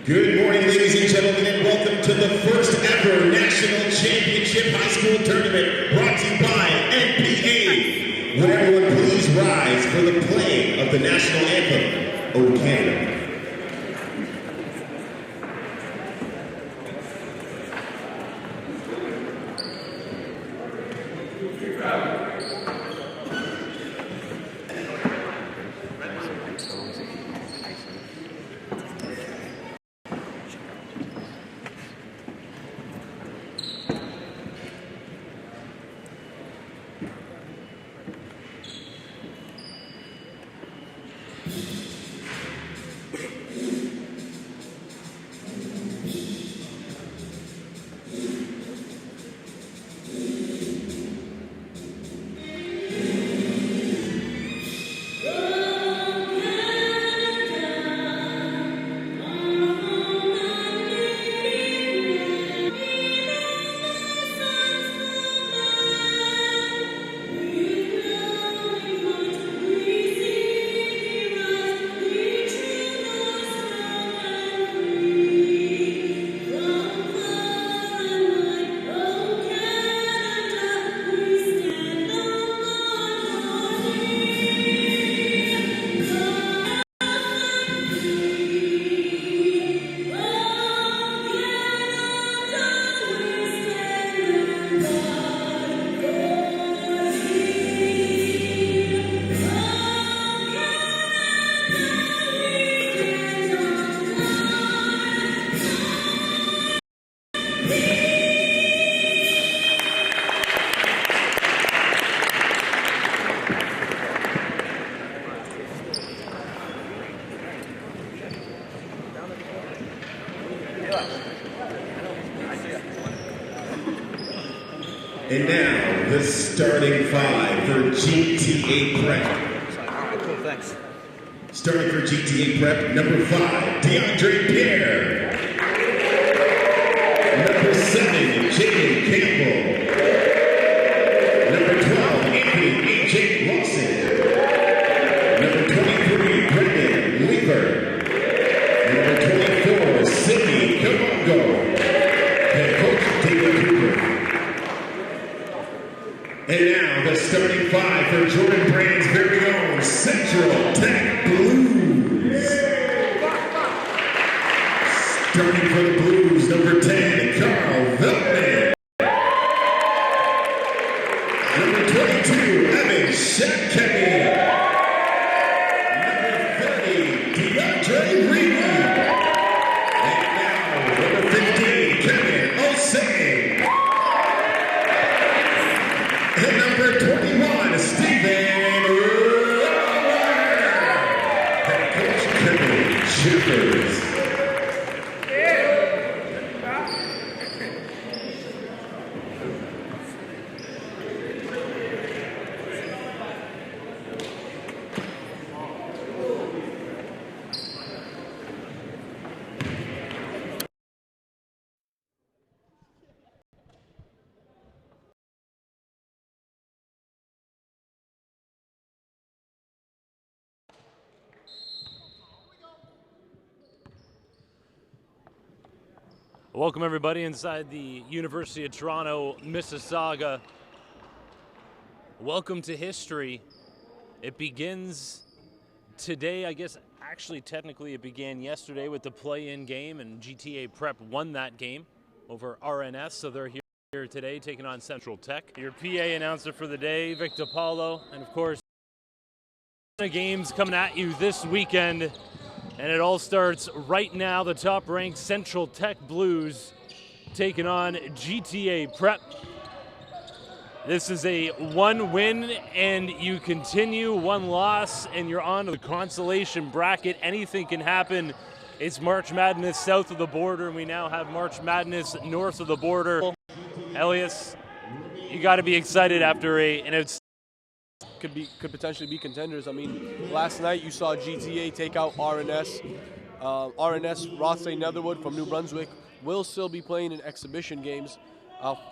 Good morning, ladies and gentlemen, and welcome to the first ever National Championship High School Tournament brought to you by NPA. Would everyone please rise for the playing of the national anthem, O Canada. And now, the starting five for GTA Prep. Cool, thanks. Starting for GTA Prep, number 5, DeAndre Pierre. Number 7, Jaden Campbell. Number 12, Anthony A.J. Lawson. Number 23, Brendan Lever. Number 24, Sidney Kamongo. Head coach, David Cooper. And now, the starting five for Jordan Brand's very own Central Tech Blues. Starting for the Blues, number 10, Carl Veltman. Number 22, Evan Shepkemi. Number 30, DeAndre Reed. And now, number 15, Kevin Osei. And number 21, Stephen Roller. Head coach Kevin Shippers. Welcome everybody inside the University of Toronto, Mississauga. Welcome to history. It begins today, I guess actually technically it began yesterday with the play-in game, and GTA Prep won that game over RNS, so they're here today taking on Central Tech. Your PA announcer for the day, Victor Paulo, and of course games coming at you this weekend. And it all starts right now. The top-ranked Central Tech Blues taking on GTA Prep. This is a one win, and you continue one loss, and you're on to the consolation bracket. Anything can happen. It's March Madness south of the border, and we now have March Madness north of the border. Elias, you got to be excited after Could potentially be contenders. I mean, last night you saw GTA take out RNS. RNS, Rothsay Netherwood from New Brunswick, will still be playing in exhibition games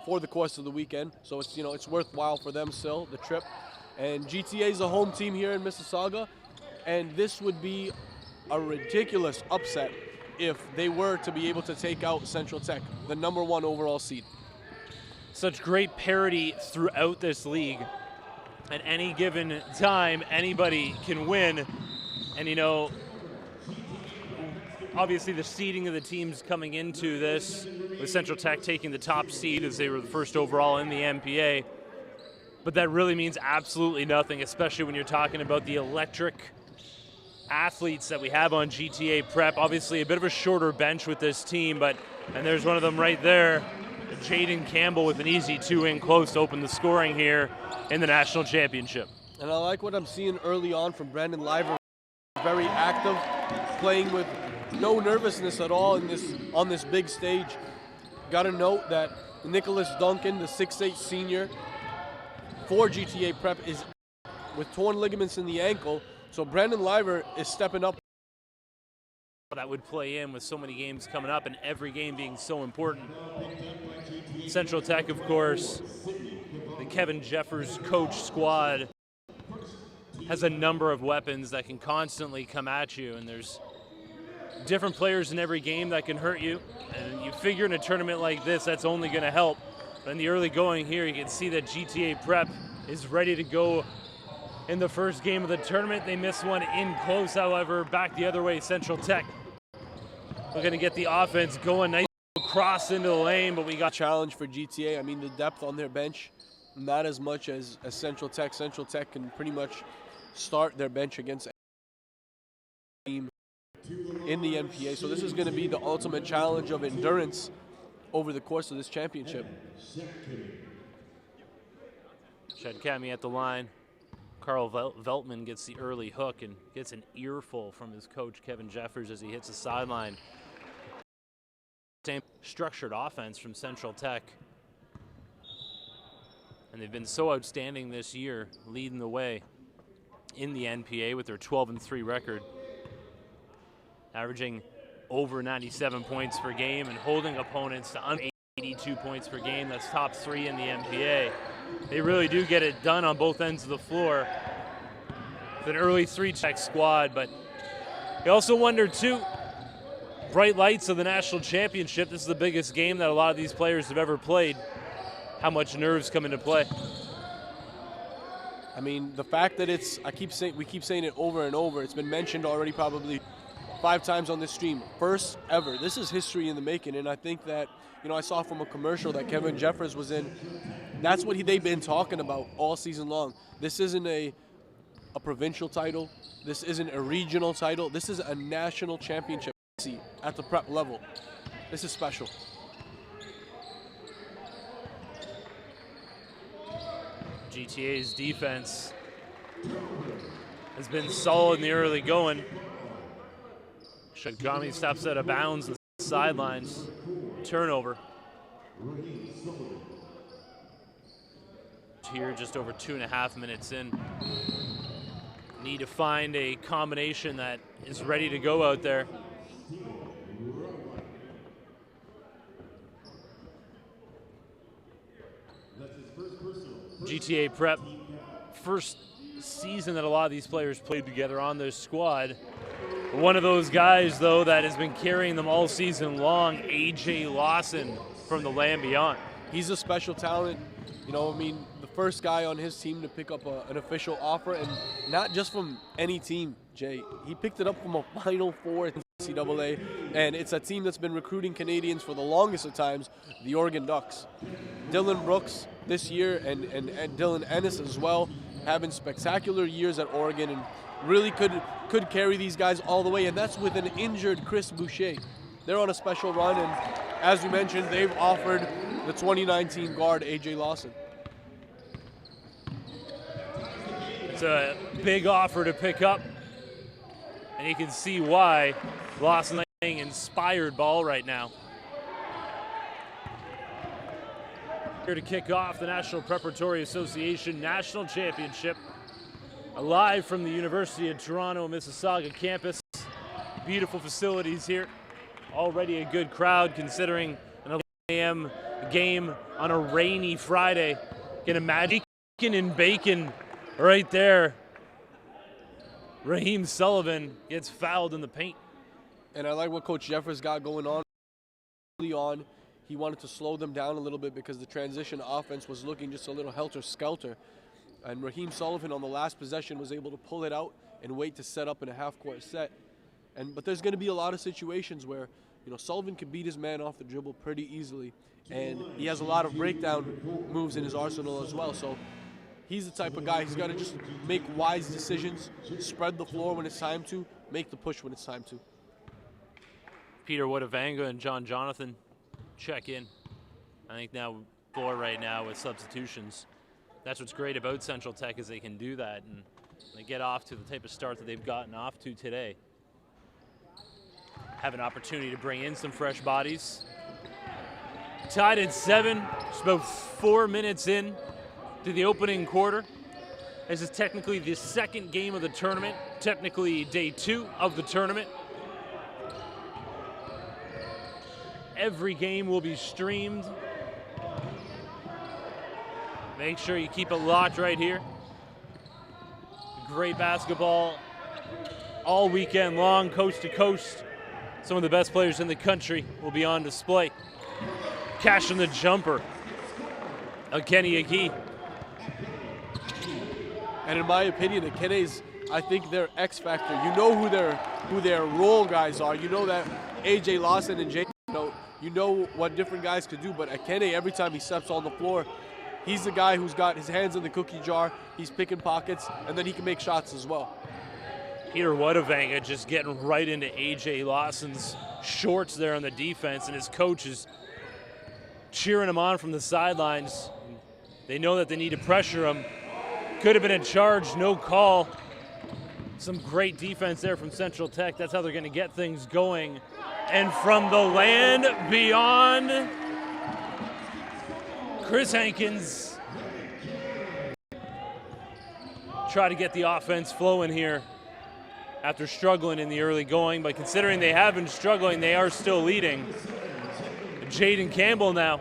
for the course of the weekend. So it's worthwhile for them still, the trip. And GTA is a home team here in Mississauga, and this would be a ridiculous upset if they were to be able to take out Central Tech, the #1 overall seed. Such great parity throughout this league. At any given time, anybody can win. And, you know, obviously the seeding of the teams coming into this, with Central Tech taking the top seed as they were the first overall in the MPA. But that really means absolutely nothing, especially when you're talking about the electric athletes that we have on GTA Prep. Obviously a bit of a shorter bench with this team, and there's one of them right there. Jaden Campbell with an easy 2-in close to open the scoring here in the national championship. And I like what I'm seeing early on from Brandon Liver. Very active, playing with no nervousness at all on this big stage. Got to note that Nicholas Duncan, the 6'8" senior for GTA Prep, is with torn ligaments in the ankle. So Brandon Liver is stepping up. That would play in with so many games coming up and every game being so important. Central Tech, of course, the Kevin Jeffers coach squad has a number of weapons that can constantly come at you, and there's different players in every game that can hurt you. And you figure in a tournament like this, that's only going to help. But in the early going here, you can see that GTA Prep is ready to go in the first game of the tournament. They missed one in close, however. Back the other way, Central Tech. We're going to get the offense going. Nice cross into the lane, but we got challenge for GTA. I mean, the depth on their bench, not as much as Central Tech. Central Tech can pretty much start their bench against any team in the NPA. So this is going to be the ultimate challenge of endurance over the course of this championship. Shed Kami at the line. Carl Veltman gets the early hook and gets an earful from his coach, Kevin Jeffers, as he hits the sideline. Same structured offense from Central Tech. And they've been so outstanding this year, leading the way in the NPA with their 12-3 record, averaging over 97 points per game and holding opponents to under 82 points per game. That's top 3 in the NPA. They really do get it done on both ends of the floor. It's an early 3-check squad, but you also wonder too, bright lights of the national championship. This is the biggest game that a lot of these players have ever played. How much nerves come into play? I mean, the fact that we keep saying it over and over. It's been mentioned already probably 5 times on this stream. First ever. This is history in the making, and I think that, you know, I saw from a commercial that Kevin Jeffers was in. That's what they've been talking about all season long. This isn't a provincial title. This isn't a regional title. This is a national championship at the prep level. This is special. GTA's defense has been solid in the early going. Shagami stops out of bounds on the sidelines. Turnover. Here just over 2.5 minutes in. Need to find a combination that is ready to go out there. GTA Prep, first season that a lot of these players played together on this squad. One of those guys, though, that has been carrying them all season long, AJ Lawson from the Land Beyond. He's a special talent. You know, I mean, the first guy on his team to pick up an official offer, and not just from any team, Jay. He picked it up from a Final Four in NCAA, and it's a team that's been recruiting Canadians for the longest of times, the Oregon Ducks. Dylan Brooks this year and Dylan Ennis as well, having spectacular years at Oregon and really could carry these guys all the way, and that's with an injured Chris Boucher. They're on a special run, and as we mentioned, they've offered the 2019 guard, AJ Lawson. It's a big offer to pick up, and you can see why. Lawson playing inspired ball right now. Here to kick off the National Preparatory Association National Championship, live from the University of Toronto Mississauga campus. Beautiful facilities here. Already a good crowd considering an 11 a.m. game on a rainy Friday. Can imagine and bacon right there. Raheem Sullivan gets fouled in the paint. And I like what Coach Jeffers got going on. Early on, he wanted to slow them down a little bit because the transition offense was looking just a little helter-skelter. And Raheem Sullivan on the last possession was able to pull it out and wait to set up in a half-court set. But there's going to be a lot of situations where, Sullivan can beat his man off the dribble pretty easily. And he has a lot of breakdown moves in his arsenal as well. So he's the type of guy, he's got to just make wise decisions, spread the floor when it's time to, make the push when it's time to. Peter Wadavanga and John Jonathan check in. I think now floor right now with substitutions. That's what's great about Central Tech is they can do that and they get off to the type of start that they've gotten off to today. Have an opportunity to bring in some fresh bodies. Tied at 7, just about 4 minutes in to the opening quarter. This is technically the second game of the tournament, technically day 2 of the tournament. Every game will be streamed. Make sure you keep it locked right here. Great basketball all weekend long, coast to coast. Some of the best players in the country will be on display. Cashing the jumper of Kenny Agee. And in my opinion, the Kenne's, I think they're X factor. You know who their role guys are. You know that AJ Lawson and Jay, you know what different guys could do, but Akene, every time he steps on the floor, he's the guy who's got his hands in the cookie jar, he's picking pockets, and then he can make shots as well. Peter Wadavanga just getting right into AJ Lawson's shorts there on the defense, and his coach is cheering him on from the sidelines. They know that they need to pressure him. Could have been a charge, no call. Some great defense there from Central Tech. That's how they're going to get things going. And from the land beyond, Chris Hankins try to get the offense flowing here after struggling in the early going, but considering they have been struggling, they are still leading. Jaden Campbell now.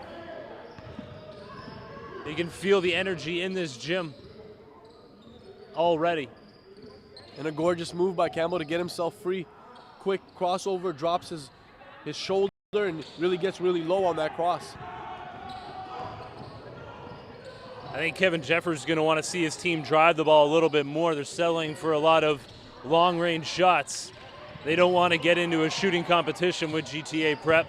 You can feel the energy in this gym already. And a gorgeous move by Campbell to get himself free. Quick crossover, drops his shoulder and really gets really low on that cross. I think Kevin Jeffers is going to want to see his team drive the ball a little bit more. They're settling for a lot of long-range shots. They don't want to get into a shooting competition with GTA Prep.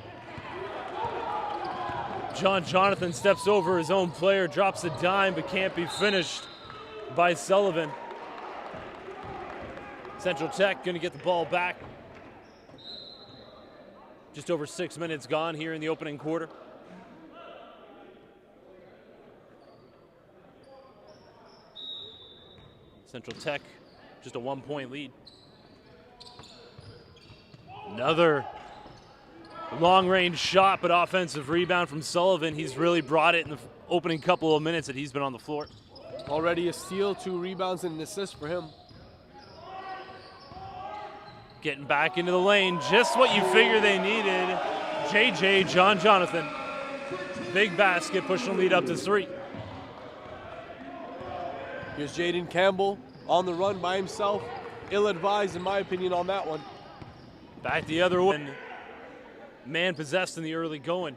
John Jonathan steps over his own player, drops a dime, but can't be finished by Sullivan. Central Tech going to get the ball back. Just over 6 minutes gone here in the opening quarter. Central Tech, just a 1-point lead. Another long-range shot, but offensive rebound from Sullivan. He's really brought it in the opening couple of minutes that he's been on the floor. Already a steal, 2 rebounds, and an assist for him. Getting back into the lane, just what you figure they needed. JJ, John Jonathan. Big basket, pushing the lead up to 3. Here's Jaden Campbell on the run by himself. Ill-advised, in my opinion, on that one. Back the other way. Man possessed in the early going.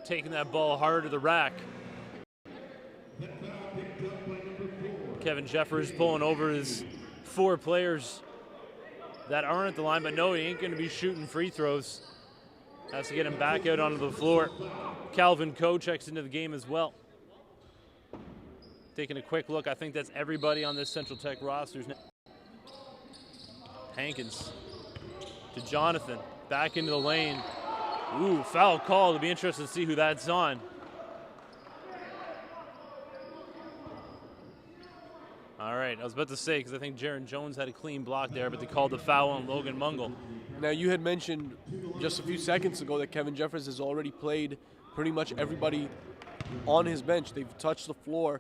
Taking that ball hard to the rack. Kevin Jeffers pulling over his 4 players that aren't at the line, but no, he ain't going to be shooting free throws. Has to get him back out onto the floor. Calvin Coe checks into the game as well. Taking a quick look, I think that's everybody on this Central Tech roster. Hankins to Jonathan, back into the lane. Ooh, foul call. It'll be interesting to see who that's on. All right, I was about to say, because I think Jaron Jones had a clean block there, but they called the foul on Logan Mungle. Now, you had mentioned just a few seconds ago that Kevin Jeffers has already played pretty much everybody on his bench. They've touched the floor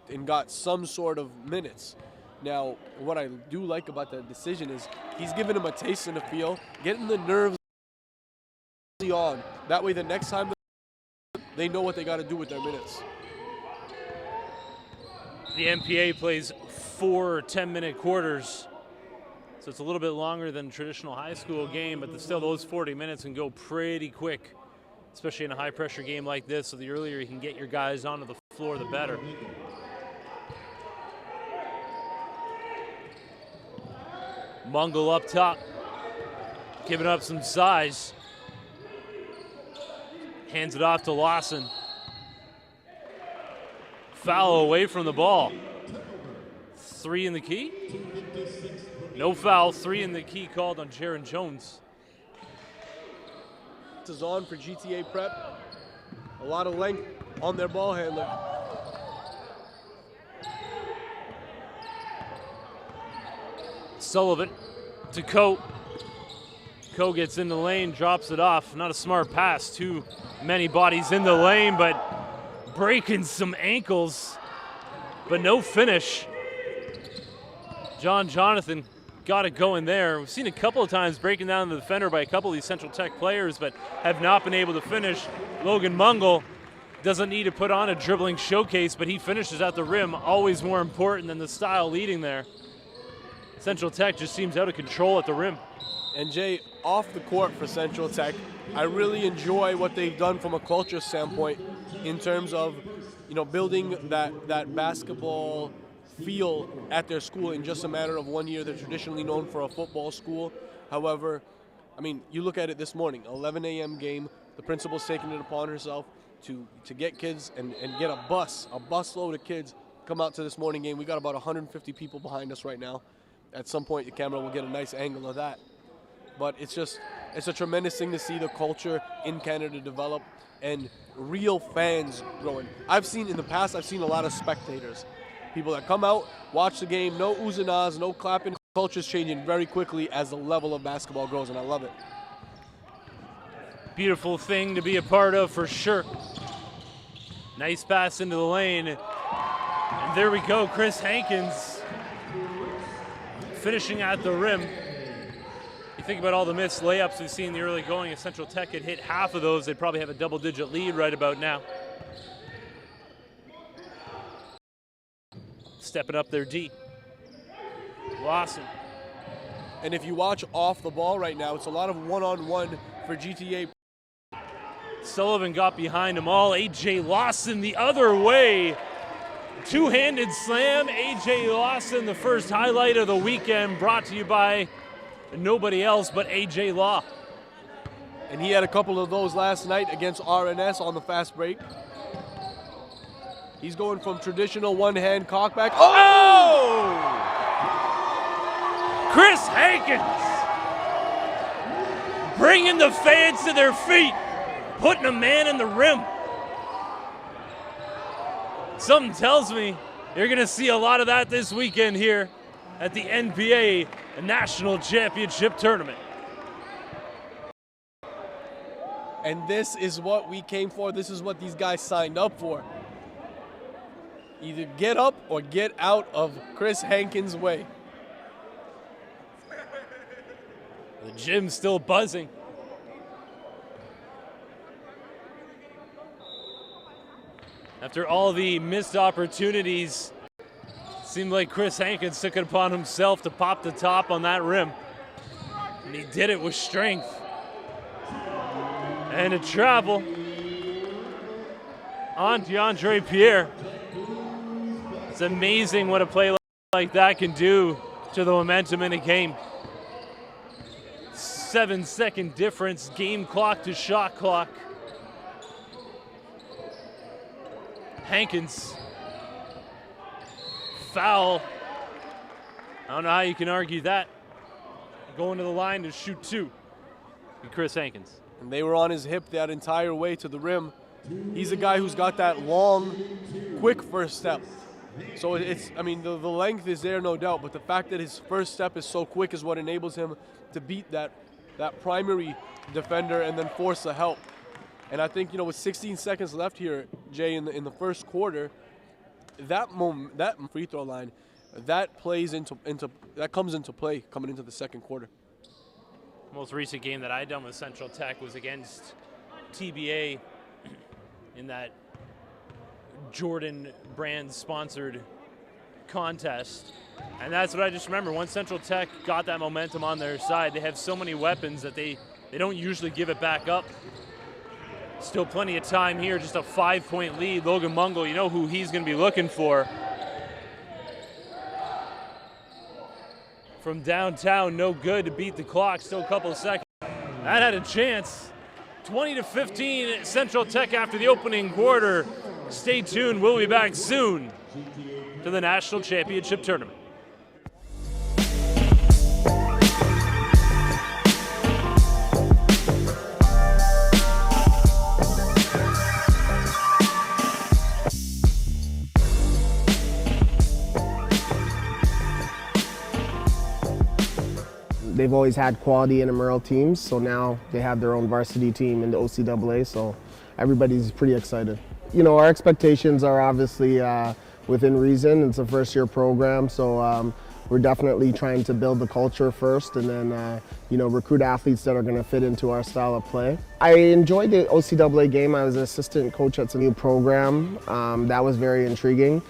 and got some sort of minutes. Now, what I do like about that decision is he's giving them a taste and a feel, getting the nerves on. That way, the next time they know what they got to do with their minutes. The MPA plays 4 10-minute quarters. So it's a little bit longer than a traditional high school game, but still those 40 minutes can go pretty quick, especially in a high-pressure game like this. So the earlier you can get your guys onto the floor, the better. Mungall up top, giving up some size. Hands it off to Lawson. Foul away from the ball. 3 in the key? No foul, 3 in the key called on Jaron Jones. This is on for GTA Prep. A lot of length on their ball handler. Sullivan to Coe. Coe gets in the lane, drops it off. Not a smart pass. Too many bodies in the lane, but breaking some ankles, but no finish. John Jonathan got it going there. We've seen a couple of times breaking down the defender by a couple of these Central Tech players, but have not been able to finish. Logan Mungall doesn't need to put on a dribbling showcase, but he finishes at the rim, always more important than the style leading there. Central Tech just seems out of control at the rim. And Jay, off the court for Central Tech, I really enjoy what they've done from a culture standpoint in terms of, building that basketball feel at their school in just a matter of 1 year. They're traditionally known for a football school. However, you look at it this morning, 11 a.m. game. The principal's taking it upon herself to get kids and get a busload of kids come out to this morning game. We got about 150 people behind us right now. At some point, the camera will get a nice angle of that. But it's a tremendous thing to see the culture in Canada develop and real fans growing. In the past, I've seen a lot of spectators. People that come out, watch the game, no oohs and ahs, no clapping. Culture's changing very quickly as the level of basketball grows, and I love it. Beautiful thing to be a part of for sure. Nice pass into the lane. And there we go, Chris Hankins finishing at the rim. You think about all the missed layups we've seen in the early going. If Central Tech had hit half of those, they'd probably have a double-digit lead right about now. Stepping up their D. Lawson. And if you watch off the ball right now, it's a lot of one-on-one for GTA. Sullivan got behind them all. A.J. Lawson the other way. Two-handed slam. A.J. Lawson, the first highlight of the weekend, brought to you by nobody else but A.J. Law. And he had a couple of those last night against RNS on the fast break. He's going from traditional one-hand cockback. Oh! Chris Hankins bringing the fans to their feet, putting a man in the rim. Something tells me you're going to see a lot of that this weekend here at the NPA National Championship Tournament. And this is what we came for. This is what these guys signed up for. Either get up or get out of Chris Hankins' way. The gym's still buzzing. After all the missed opportunities, it seemed like Chris Hankins took it upon himself to pop the top on that rim. And he did it with strength. And a travel on DeAndre Pierre. It's amazing what a play like that can do to the momentum in a game. 7-second difference, game clock to shot clock. Hankins, foul. I don't know how you can argue that. Going to the line to shoot two. And Chris Hankins. And they were on his hip that entire way to the rim. He's a guy who's got that long, quick first step. So the length is there, no doubt, but the fact that his first step is so quick is what enables him to beat that primary defender and then force the help. And I think, with 16 seconds left here, Jay, in the first quarter, that free throw line, that comes into play coming into the second quarter. Most recent game that I done with Central Tech was against TBA in that Jordan brand sponsored contest. And that's what I just remember. Once Central Tech got that momentum on their side, they have so many weapons that they don't usually give it back up. Still plenty of time here, just a 5-point lead. Logan Mungle, you know who he's going to be looking for. From downtown, no good to beat the clock, still a couple of seconds. That had a chance. 20-15 Central Tech after the opening quarter. Stay tuned, we'll be back soon to the National Championship Tournament. They've always had quality intramural teams, so now they have their own varsity team in the OCAA, so everybody's pretty excited. You know, our expectations are obviously within reason. It's a first-year program, so we're definitely trying to build the culture first and then, you know, recruit athletes that are going to fit into our style of play. I enjoyed the OCAA game. I was an assistant coach at a new program. That was very intriguing.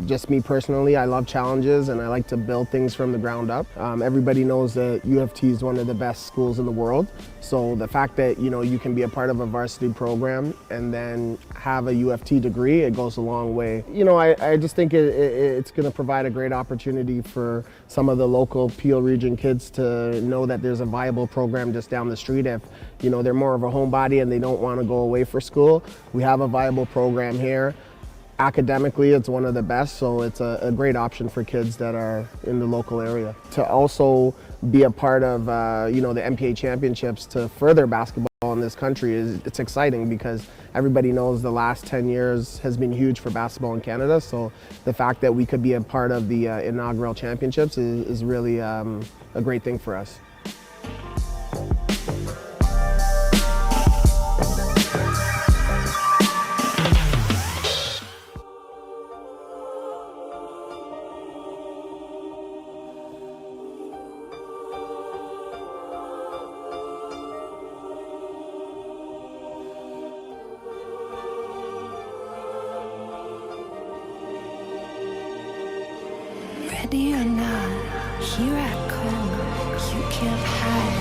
Just me personally, I love challenges and I like to build things from the ground up. Everybody knows that U of T is one of the best schools in the world. So the fact that, you know, you can be a part of a varsity program and then have a U of T degree, it goes a long way. You know, I just think it's going to provide a great opportunity for some of the local Peel region kids to know that there's a viable program just down the street. If, you know, they're more of a homebody and they don't want to go away for school, we have a viable program here. Academically, it's one of the best, so it's a great option for kids that are in the local area. To also be a part of, you know, the MPA championships to further basketball in this country it's exciting because everybody knows the last 10 years has been huge for basketball in Canada. So the fact that we could be a part of the inaugural championships is really a great thing for us. Ready or not, here I come, you can't hide.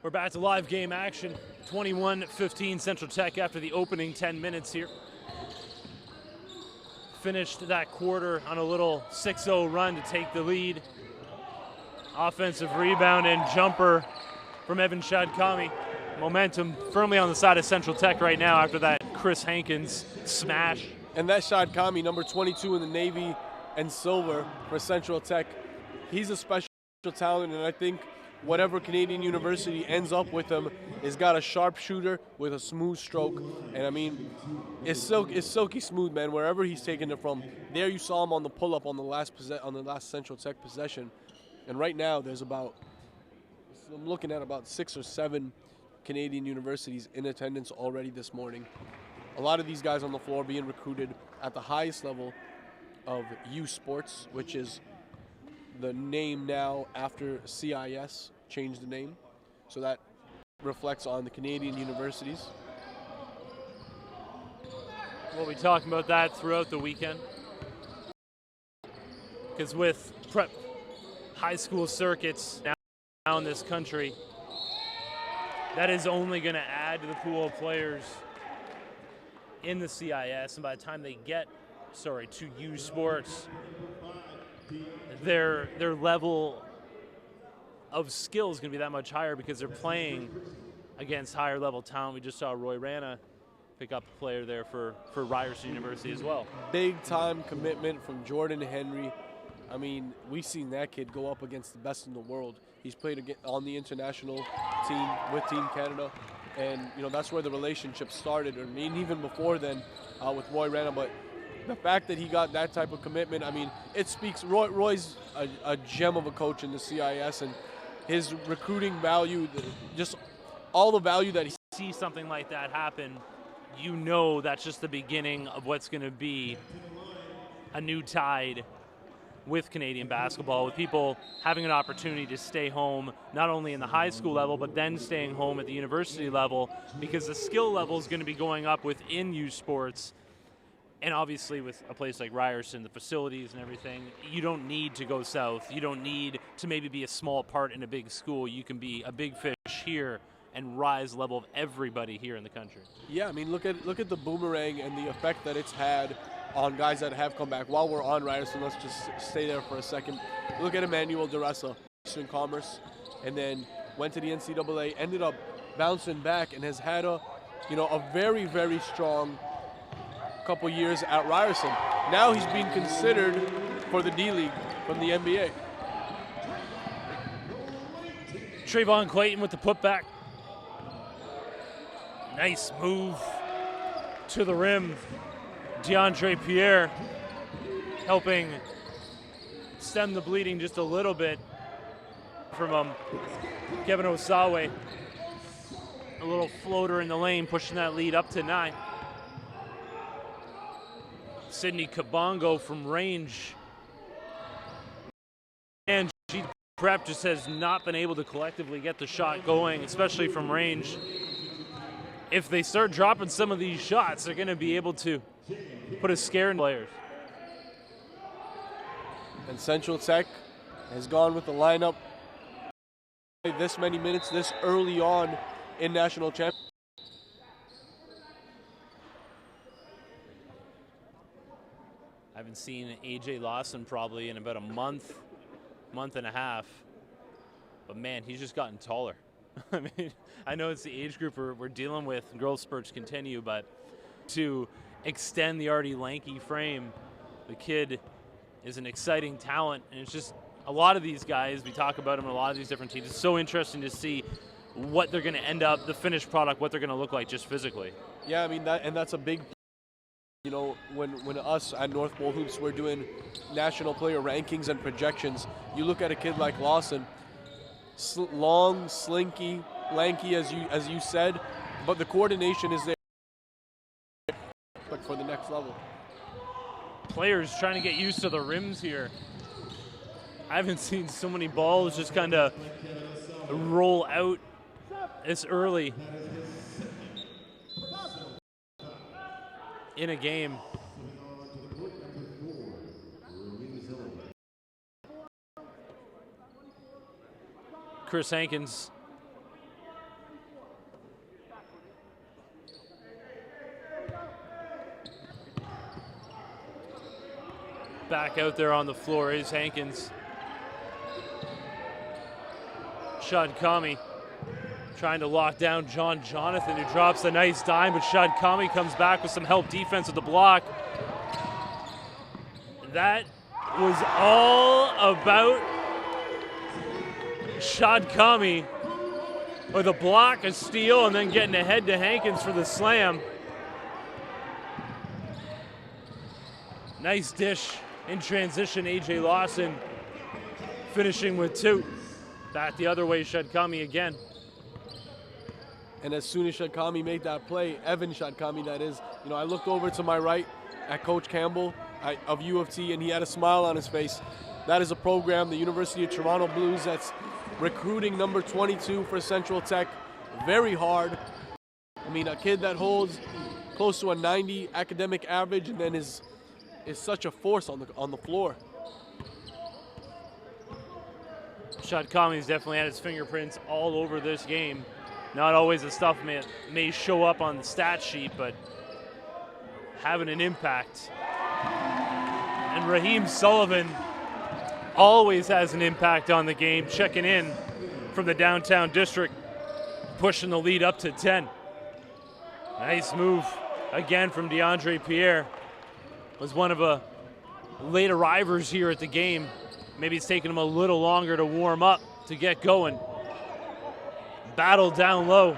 We're back to live game action. 21-15 Central Tech after the opening 10 minutes here. Finished that quarter on a little 6-0 run to take the lead. Offensive rebound and jumper from Evan Shadkami. Momentum firmly on the side of Central Tech right now after that Chris Hankins smash. And that Shadkami, number 22 in the Navy and silver for Central Tech, he's a special talent, and I think whatever Canadian University ends up with him has got a sharpshooter with a smooth stroke. And I mean, it's silky smooth, man, wherever he's taking it from. There you saw him on the pull-up on the last Central Tech possession. And right now there's I'm looking at about 6 or 7 Canadian universities in attendance already this morning. A lot of these guys on the floor being recruited at the highest level of U Sports, which is the name now after CIS changed the name. So that reflects on the Canadian universities. We'll be talking about that throughout the weekend. Because with prep high school circuits now in this country, that is only going to add to the pool of players in the CIS, and by the time they get, to U Sports, their level of skill is going to be that much higher because they're playing against higher level talent. We just saw Roy Rana pick up a player there for Ryerson University as well. Big time commitment from Jordan Henry. I mean, we've seen that kid go up against the best in the world. He's played on the international team with Team Canada, and you know that's where the relationship started. I mean, even before then with Roy Rana, but the fact that he got that type of commitment, I mean, it speaks. Roy's a gem of a coach in the CIS, and his recruiting value, just all the value that he see something like that happen, you know that's just the beginning of what's going to be a new tide with Canadian basketball, with people having an opportunity to stay home, not only in the high school level, but then staying home at the university level, because the skill level is going to be going up within youth sports. And obviously with a place like Ryerson, the facilities and everything, you don't need to go south. You don't need to maybe be a small part in a big school. You can be a big fish here and rise the level of everybody here in the country. Yeah, I mean, look at the boomerang and the effect that it's had on guys that have come back. While we're on Ryerson, let's just stay there for a second. Look at Emmanuel DeRessa, Eastern Commerce, and then went to the NCAA, ended up bouncing back, and has had a very, very strong couple years at Ryerson. Now he's being considered for the D-League from the NBA. Trayvon Clayton with the putback. Nice move to the rim. DeAndre Pierre helping stem the bleeding just a little bit from Kevin Osawe. A little floater in the lane, pushing that lead up to 9. Sydney Kabongo from range. And G Prep just has not been able to collectively get the shot going, especially from range. If they start dropping some of these shots, they're going to be able to put a scare in players. And Central Tech has gone with the lineup this many minutes this early on in national championship. I haven't seen AJ Lawson probably in about a month and a half. But man, he's just gotten taller. I mean, I know it's the age group we're dealing with, and growth spurts continue, but to extend the already lanky frame, the kid is an exciting talent, and it's just a lot of these guys, we talk about them in a lot of these different teams. It's so interesting to see what they're going to end up, the finished product, what they're going to look like just physically. Yeah, I mean, that's a big, when us at North Pole Hoops, we're doing national player rankings and projections, you look at a kid like Lawson, long, slinky, lanky, as you said, but the coordination is there for the next level. Players trying to get used to the rims here. I haven't seen so many balls just kind of roll out this early in a game. Chris Hankins back out there on the floor is Hankins. Shad Kami trying to lock down John Jonathan, who drops a nice dime, but Shad Kami comes back with some help defense with the block. That was all about Shad Kami with a block, a steal, and then getting ahead to Hankins for the slam. Nice dish in transition, AJ Lawson finishing with 2. Back the other way, Shad Kami again. And as soon as Shad Kami made that play, Evan Shad Kami that is, I looked over to my right at Coach Campbell of U of T, and he had a smile on his face. That is a program, the University of Toronto Blues, that's recruiting number 22 for Central Tech very hard. I mean, a kid that holds close to a 90 academic average and then is such a force on the floor. Shad Kami's definitely had his fingerprints all over this game. Not always the stuff may show up on the stat sheet, but having an impact. And Raheem Sullivan always has an impact on the game, checking in from the downtown district, pushing the lead up to 10. Nice move again from DeAndre Pierre. Was one of the late arrivers here at the game. Maybe it's taken him a little longer to warm up, to get going. Battle down low.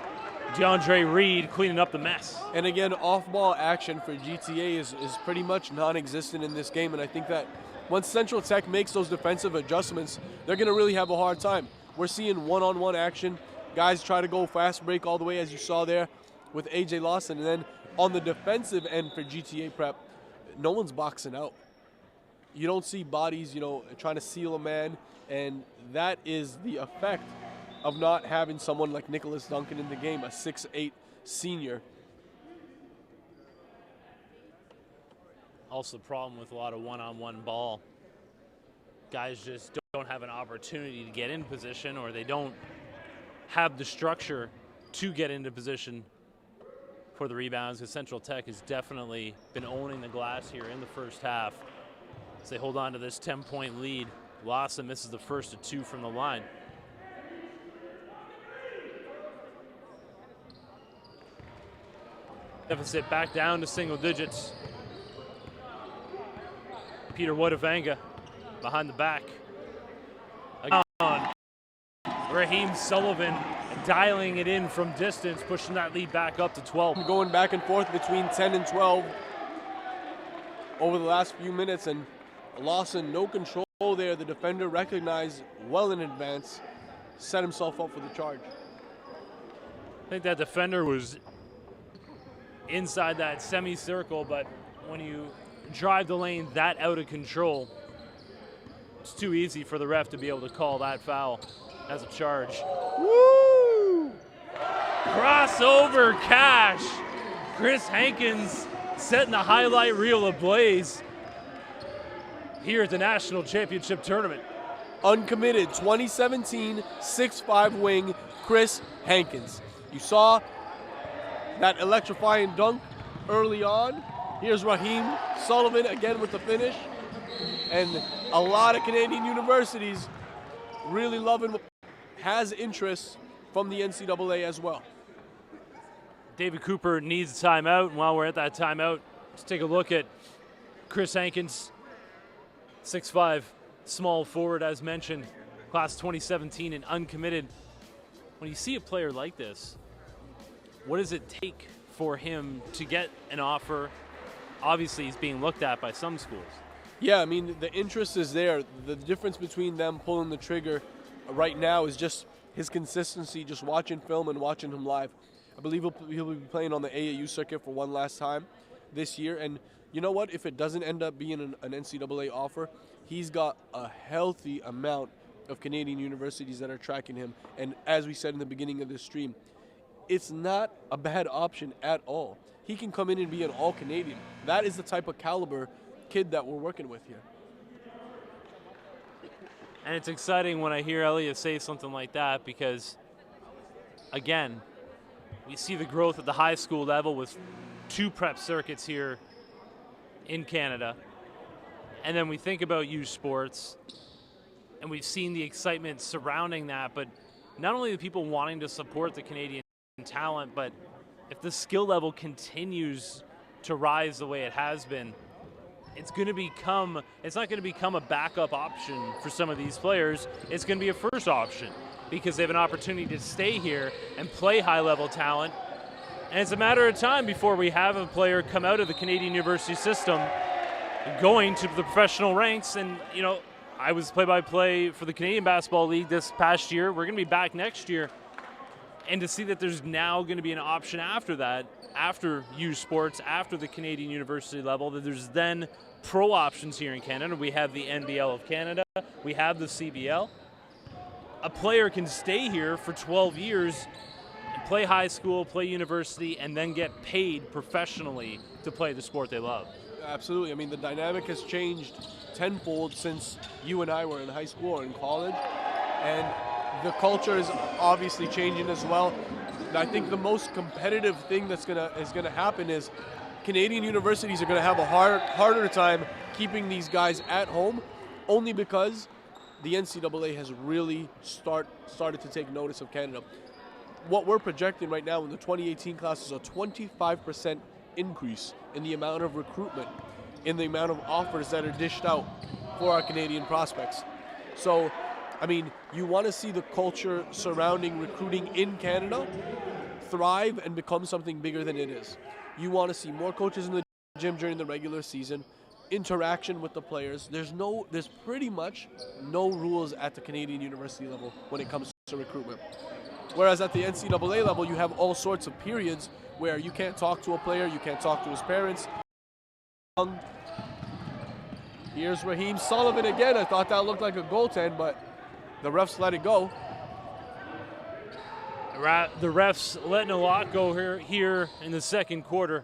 DeAndre Reed cleaning up the mess. And again, off-ball action for GTA is pretty much non-existent in this game, and I think that once Central Tech makes those defensive adjustments, they're going to really have a hard time. We're seeing one-on-one action. Guys try to go fast break all the way, as you saw there with AJ Lawson. And then on the defensive end for GTA Prep, no one's boxing out. you don't see bodies, trying to seal a man, and that is the effect of not having someone like Nicholas Duncan in the game, a 6'8" senior. Also, the problem with a lot of one-on-one ball, guys just don't have an opportunity to get in position, or they don't have the structure to get into position for the rebounds, because Central Tech has definitely been owning the glass here in the first half as they hold on to this 10-point lead. Lawson misses the first of 2 from the line. Deficit back down to single digits. Peter Wodavanga behind the back. Again, Raheem Sullivan dialing it in from distance, pushing that lead back up to 12. Going back and forth between 10 and 12 over the last few minutes, and Lawson, no control there. The defender recognized well in advance, set himself up for the charge. I think that defender was inside that semicircle, but when you drive the lane that out of control, it's too easy for the ref to be able to call that foul as a charge. Woo! Crossover cash. Chris Hankins setting the highlight reel ablaze here at the National Championship Tournament. Uncommitted 2017 6'5" wing Chris Hankins. You saw that electrifying dunk early on. Here's Raheem Sullivan again with the finish. And a lot of Canadian universities really loving, has interest from the NCAA as well. David Cooper needs a timeout, and while we're at that timeout, let's take a look at Chris Hankins, 6'5", small forward as mentioned, class 2017 and uncommitted. When you see a player like this, what does it take for him to get an offer? Obviously, he's being looked at by some schools. Yeah, I mean, the interest is there. The difference between them pulling the trigger right now is just his consistency, just watching film and watching him live. I believe he'll be playing on the AAU circuit for one last time this year. And you know what? If it doesn't end up being an NCAA offer, he's got a healthy amount of Canadian universities that are tracking him. And as we said in the beginning of this stream, it's not a bad option at all. He can come in and be an all-Canadian. That is the type of caliber kid that we're working with here. And it's exciting when I hear Elliot say something like that, because, again, we see the growth at the high school level with 2 prep circuits here in Canada. And then we think about youth sports, and we've seen the excitement surrounding that, but not only the people wanting to support the Canadian talent, but if the skill level continues to rise the way it has been, it's not going to become a backup option for some of these players. It's going to be a first option, because they have an opportunity to stay here and play high-level talent. And it's a matter of time before we have a player come out of the Canadian university system going to the professional ranks. And, I was play-by-play for the Canadian Basketball League this past year. We're going to be back next year. And to see that there's now going to be an option after that, after youth sports, after the Canadian university level, that there's then pro options here in Canada. We have the NBL of Canada. We have the CBL. A player can stay here for 12 years and play high school, play university, and then get paid professionally to play the sport they love. Absolutely. I mean, the dynamic has changed tenfold since you and I were in high school or in college. And the culture is obviously changing as well. And I think the most competitive thing that's gonna happen is Canadian universities are gonna have a harder time keeping these guys at home, only because the NCAA has really started to take notice of Canada. What we're projecting right now in the 2018 class is a 25% increase in the amount of recruitment, in the amount of offers that are dished out for our Canadian prospects. So, I mean, you want to see the culture surrounding recruiting in Canada thrive and become something bigger than it is. You want to see more coaches in the gym during the regular season, interaction with the players. There's pretty much no rules at the Canadian university level when it comes to recruitment. Whereas at the NCAA level, you have all sorts of periods where you can't talk to a player, you can't talk to his parents. Here's Raheem Sullivan again. I thought that looked like a goaltend, but the refs let it go. The refs letting a lot go here in the second quarter.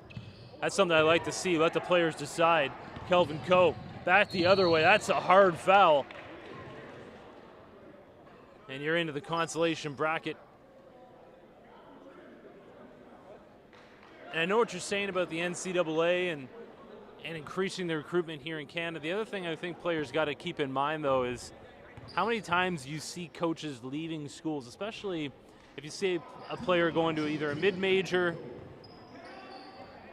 That's something I like to see. Let the players decide. Kelvin Coe back the other way. That's a hard foul. And you're into the consolation bracket. And I know what you're saying about the NCAA and increasing the recruitment here in Canada. The other thing I think players got to keep in mind, though, is how many times you see coaches leaving schools, especially if you see a player going to either a mid-major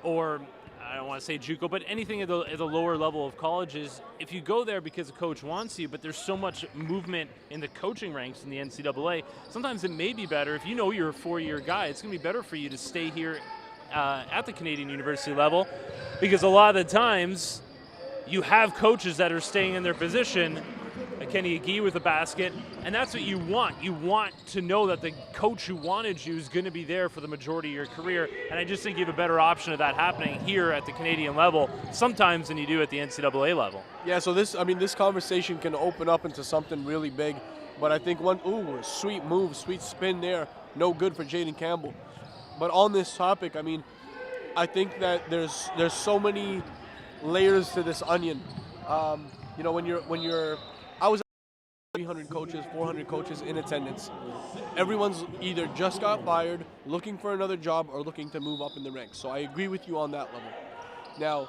or, I don't want to say JUCO, but anything at the lower level of colleges. If you go there because a coach wants you, but there's so much movement in the coaching ranks in the NCAA, sometimes it may be better, if you know you're a 4-year guy, it's going to be better for you to stay here at the Canadian University level, because a lot of the times you have coaches that are staying in their position, Kenny Agee with a basket, and that's what you want. You want to know that the coach who wanted you is going to be there for the majority of your career, and I just think you have a better option of that happening here at the Canadian level sometimes than you do at the NCAA level. Yeah, so this conversation can open up into something really big, but I think a sweet move, sweet spin there, no good for Jaden Campbell. But on this topic, I think that there's so many layers to this onion. I was 300 coaches, 400 coaches in attendance. Everyone's either just got fired, looking for another job, or looking to move up in the ranks. So I agree with you on that level. Now,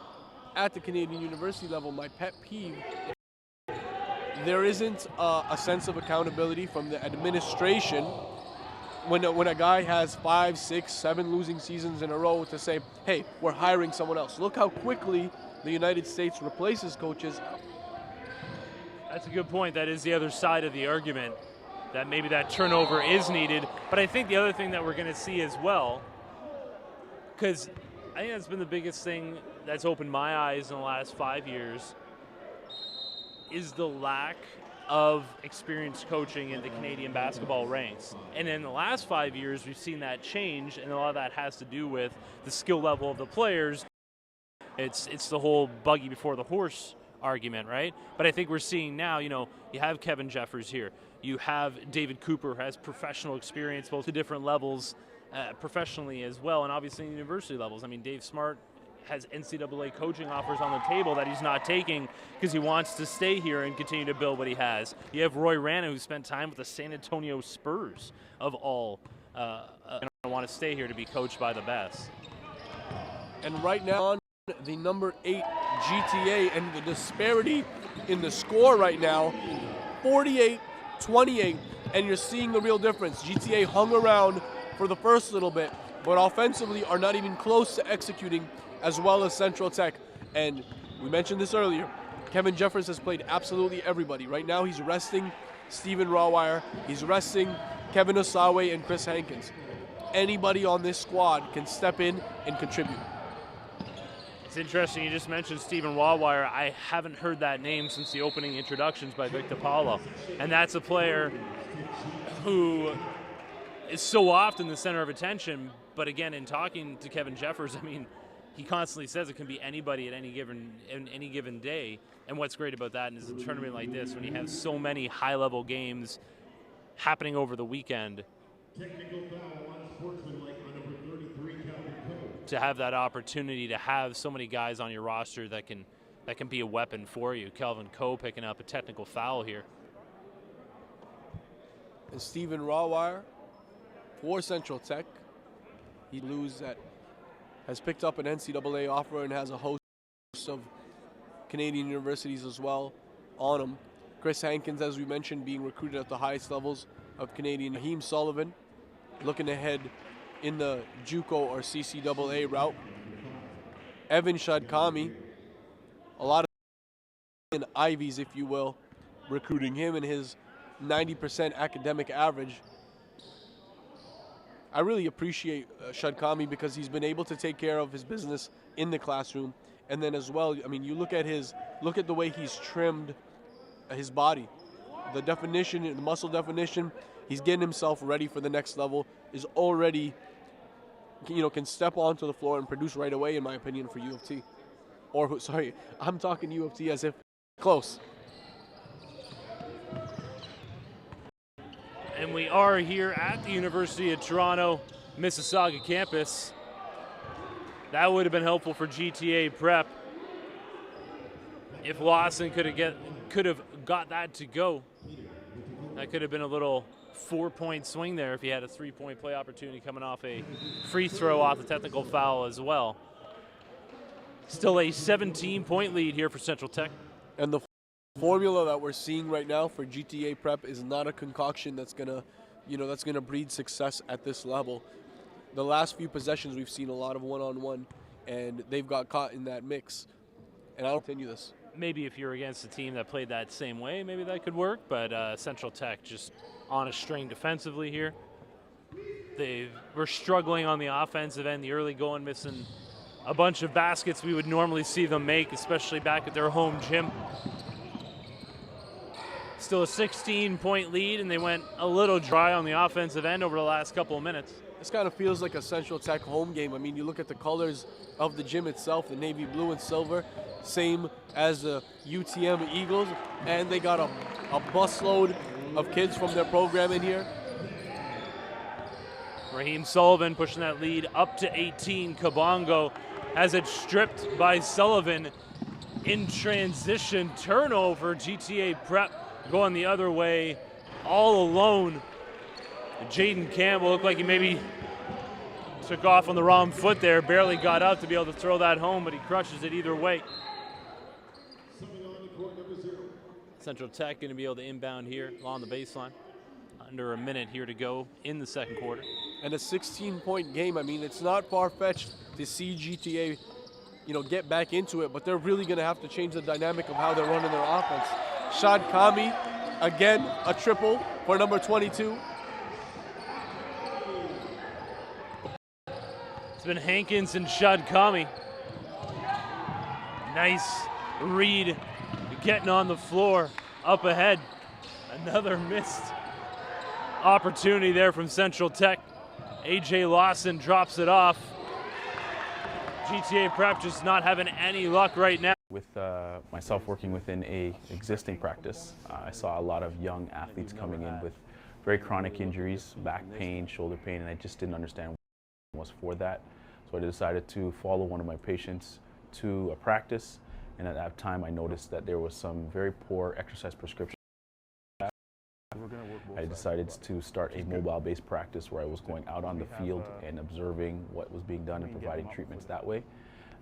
at the Canadian University level, my pet peeve, there isn't a sense of accountability from the administration when a guy has 5, 6, 7 losing seasons in a row to say, hey, we're hiring someone else. Look how quickly the United States replaces coaches. That's a good point. That is the other side of the argument, that maybe that turnover is needed. But I think the other thing that we're going to see as well, because I think that's been the biggest thing that's opened my eyes in the last 5 years, is the lack of experienced coaching in the Canadian basketball ranks. And in the last 5 years, we've seen that change, and a lot of that has to do with the skill level of the players. It's the whole buggy before the horse argument, right? But I think we're seeing now, you have Kevin Jeffers here. You have David Cooper, who has professional experience both to different levels professionally as well, and obviously university levels. Dave Smart has NCAA coaching offers on the table that he's not taking because he wants to stay here and continue to build what he has. You have Roy Rana, who spent time with the San Antonio Spurs of all, and want to stay here to be coached by the best. And right now, the number 8 GTA, and the disparity in the score right now, 48-28, and you're seeing the real difference. GTA hung around for the first little bit, but offensively are not even close to executing as well as Central Tech. And we mentioned this earlier, Kevin Jeffers has played absolutely everybody. Right now he's resting Stephen Rawire, he's resting Kevin Osawe and Chris Hankins. Anybody on this squad can step in and contribute. It's interesting, you just mentioned Stephen Rawire. I haven't heard that name since the opening introductions by Victor Paulo. And that's a player who is so often the center of attention, but again, in talking to Kevin Jeffers, he constantly says it can be anybody at any given day. And what's great about that is a tournament like this, when you have so many high-level games happening over the weekend, to have that opportunity to have so many guys on your roster that can be a weapon for you. Kelvin Coe picking up a technical foul here. And Stephen Rawire for Central Tech, has picked up an NCAA offer and has a host of Canadian universities as well on him. Chris Hankins, as we mentioned, being recruited at the highest levels of Canadian. Raheem Sullivan looking ahead in the JUCO or CCAA route. Evan Shadkami, a lot of Ivies, if you will, recruiting him and his 90% academic average. I really appreciate Shadkami because he's been able to take care of his business in the classroom, and then as well, you look at the way he's trimmed his body, the definition, the muscle definition. He's getting himself ready for the next level. Is already, can step onto the floor and produce right away, in my opinion, for U of T. I'm talking U of T as if Close. And we are here at the University of Toronto Mississauga campus. That would have been helpful for GTA Prep if Lawson could have got that to go. That could have been a little 4-point swing there if he had a 3-point play opportunity coming off a free throw off the technical foul as well. Still a 17-point lead here for Central Tech. And the formula that we're seeing right now for GTA Prep is not a concoction that's gonna breed success at this level. The last few possessions we've seen a lot of one-on-one, and they've got caught in that mix. And I'll continue this. Maybe if you're against a team that played that same way, maybe that could work, but Central Tech just on a string defensively here. They were struggling on the offensive end, the early going, missing a bunch of baskets we would normally see them make, especially back at their home gym. Still a 16-point lead, and they went a little dry on the offensive end over the last couple of minutes. This kind of feels like a Central Tech home game. I mean, you look at the colors of the gym itself, the navy blue and silver, same as the UTM Eagles, and they got a busload of kids from their program in here. Raheem Sullivan pushing that lead up to 18. Kabongo has it stripped by Sullivan in transition. Turnover, GTA Prep going the other way all alone. Jaden Campbell looked like he maybe took off on the wrong foot there, barely got out to be able to throw that home, but he crushes it either way. Central Tech going to be able to inbound here along the baseline. Under a minute here to go in the second quarter. And a 16-point game. I mean, it's not far-fetched to see GTA, get back into it, but they're really going to have to change the dynamic of how they're running their offense. Shad Kami, again, a triple for number 22. It's been Hankins and Shad Kami. Nice read, getting on the floor, up ahead. Another missed opportunity there from Central Tech. AJ Lawson drops it off. GTA Prep just not having any luck right now. With myself working within a existing practice, I saw a lot of young athletes coming in with very chronic injuries, back pain, shoulder pain, and I just didn't understand what was for that. So I decided to follow one of my patients to a practice, and at that time I noticed that there was some very poor exercise prescription. I decided to start a mobile-based practice where I was going out on the field and observing what was being done and providing treatments that way.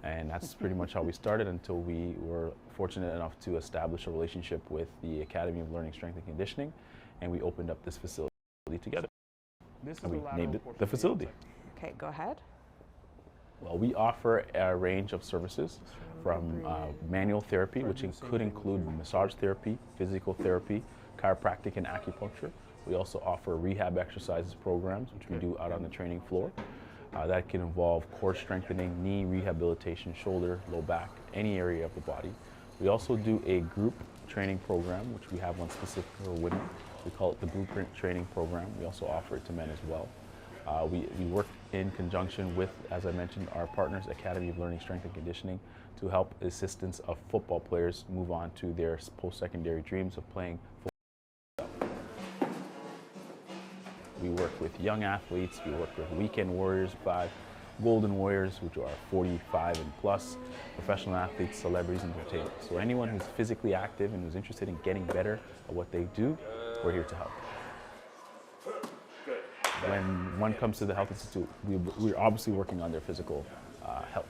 And that's pretty much how we started until we were fortunate enough to establish a relationship with the Academy of Learning, Strength and Conditioning, and we opened up this facility together. And we named it the facility. Okay, go ahead. Well, we offer a range of services from manual therapy, which could include massage therapy, physical therapy, chiropractic and acupuncture. We also offer rehab exercises programs, which we do out on the training floor. That can involve core strengthening, knee rehabilitation, shoulder, low back, any area of the body. We also do a group training program, which we have one specific for women. We call it the Blueprint Training Program. We also offer it to men as well. We work in conjunction with, as I mentioned, our partners, Academy of Learning, Strength and Conditioning, to help assistance of football players move on to their post-secondary dreams of playing football. We work with young athletes, we work with weekend warriors, 5 golden warriors, which are 45 and plus, professional athletes, celebrities, and entertainers. So anyone who's physically active and who's interested in getting better at what they do, we're here to help. When one comes to the Health Institute, we're obviously working on their physical health.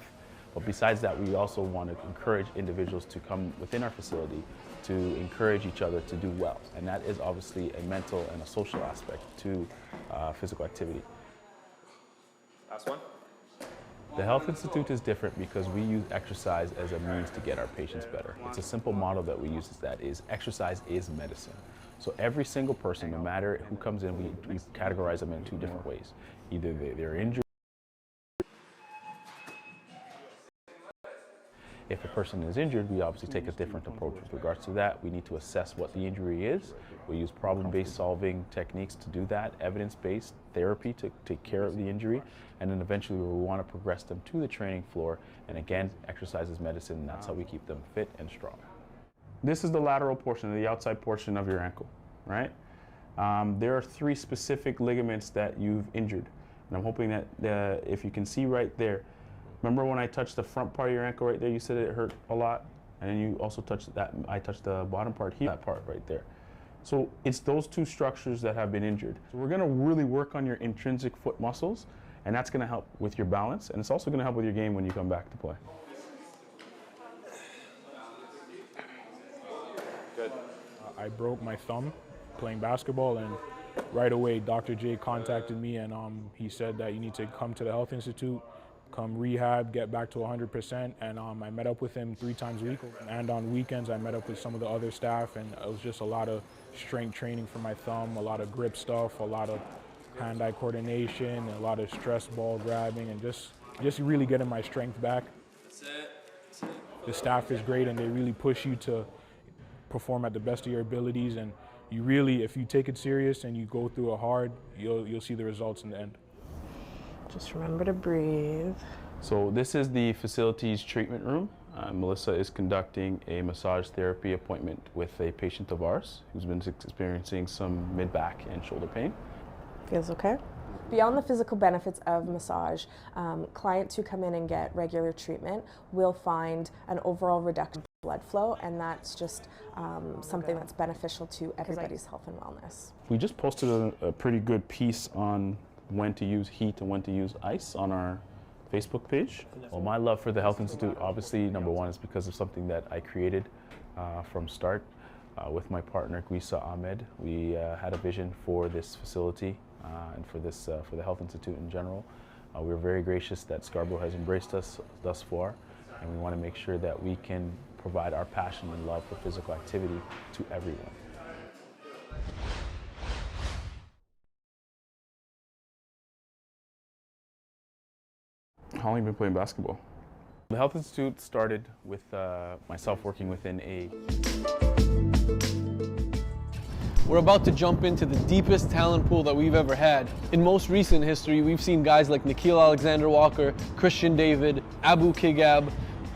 But besides that, we also want to encourage individuals to come within our facility to encourage each other to do well. And that is obviously a mental and a social aspect to physical activity. Last one. The Health Institute is different because we use exercise as a means to get our patients better. It's a simple model that we use, is exercise is medicine. So every single person, no matter who comes in, we categorize them in 2 different ways. Either they're injured. If a person is injured, we obviously take a different approach with regards to that. We need to assess what the injury is. We use problem-based solving techniques to do that, evidence-based therapy to take care of the injury, and then eventually we want to progress them to the training floor. And again, exercise is medicine, and that's how we keep them fit and strong. This is the lateral portion, the outside portion of your ankle, right? There are 3 specific ligaments that you've injured. And I'm hoping that if you can see right there, remember when I touched the front part of your ankle right there, you said it hurt a lot? And then you also touched that, I touched the bottom part here, that part right there. So it's those 2 structures that have been injured. So we're gonna really work on your intrinsic foot muscles, and that's gonna help with your balance, and it's also gonna help with your game when you come back to play. Good. I broke my thumb playing basketball, and right away Dr. J contacted me, and he said that you need to come to the Health Institute, come rehab, get back to 100%, and I met up with him 3 times a week, and on weekends I met up with some of the other staff, and it was just a lot of strength training for my thumb, a lot of grip stuff, a lot of hand-eye coordination, a lot of stress ball grabbing, and just really getting my strength back. That's it. The staff is great, and they really push you to perform at the best of your abilities, and you really, if you take it serious and you go through it hard, you'll see the results in the end. Just remember to breathe. So this is the facility's treatment room. Melissa is conducting a massage therapy appointment with a patient of ours who's been experiencing some mid-back and shoulder pain. Feels okay? Beyond the physical benefits of massage, clients who come in and get regular treatment will find an overall reduction in blood flow, and that's just something that's beneficial to everybody's health and wellness. We just posted a pretty good piece on when to use heat and when to use ice on our Facebook page. Well, my love for the Health Institute, obviously, number one, is because of something that I created from start with my partner, Guisa Ahmed. We had a vision for this facility and for the Health Institute in general. We're very gracious that Scarborough has embraced us thus far, and we want to make sure that we can provide our passion and love for physical activity to everyone. How long have you been playing basketball? The Health Institute started with myself working within a... We're about to jump into the deepest talent pool that we've ever had. In most recent history, we've seen guys like Nickeil Alexander-Walker, Christian David, Abu Kigab,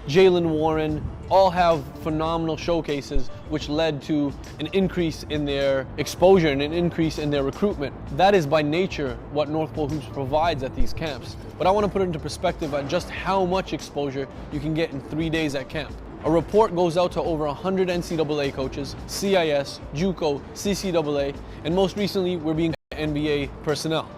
Jalen Warren, all have phenomenal showcases, which led to an increase in their exposure and an increase in their recruitment. That is by nature what North Pole Hoops provides at these camps. But I want to put it into perspective on just how much exposure you can get in 3 days at camp. A report goes out to over 100 NCAA coaches, CIS, JUCO, CCAA, and most recently we're being NBA personnel.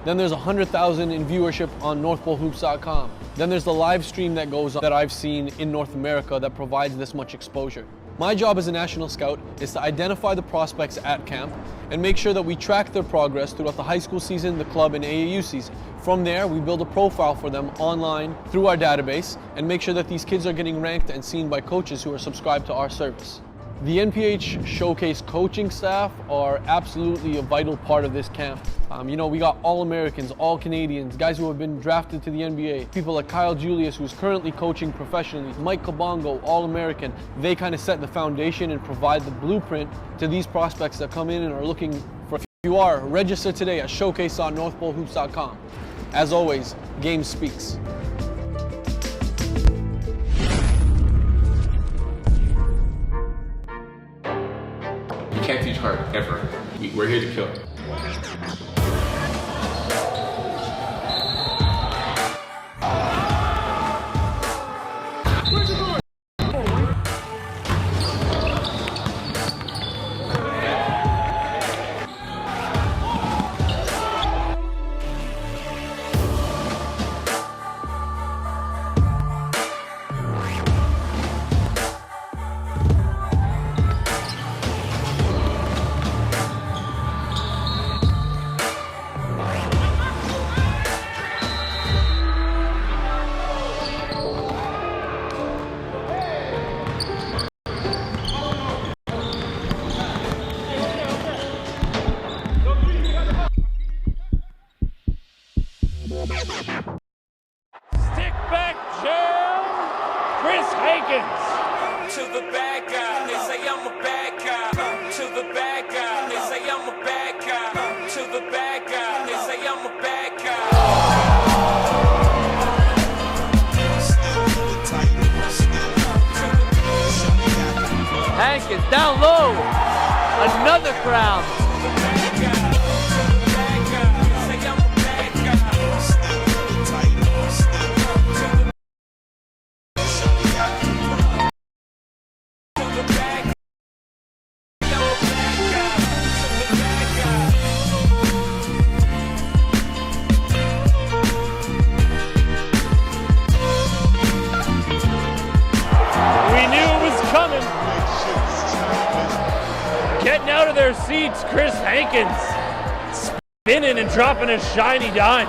Then there's 100,000 in viewership on NorthPoleHoops.com. Then there's the live stream that goes on that I've seen in North America that provides this much exposure. My job as a national scout is to identify the prospects at camp and make sure that we track their progress throughout the high school season, the club, and AAU season. From there, we build a profile for them online through our database and make sure that these kids are getting ranked and seen by coaches who are subscribed to our service. The NPH Showcase coaching staff are absolutely a vital part of this camp. You know, we got All-Americans, All-Canadians, guys who have been drafted to the NBA, people like Kyle Julius, who's currently coaching professionally, Mike Kabongo, All-American. They kind of set the foundation and provide the blueprint to these prospects that come in and are looking for. If you are, register today at showcase.northpolehoops.com. As always, game speaks. You can't teach hard, ever. We're here to kill. Stick back jam, Chris Hankins. To the bad guy, they say I'm a bad guy. To the bad guy, they say I'm a bad guy. To the bad guy, they say I'm a bad guy. Hank Hankins down low. Another crown. Getting out of their seats, Chris Hankins spinning and dropping a shiny dime.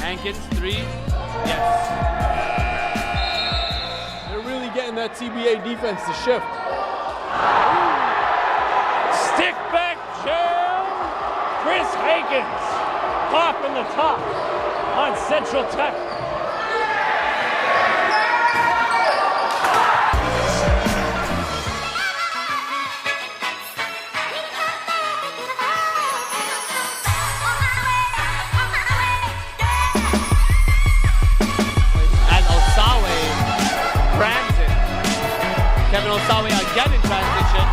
Hankins, 3. Yes. They're really getting that TBA defense to shift. Stick back jam. Chris Hankins popping the top on Central Tech. As Osawe grabs it. Kevin Osawe again in transition.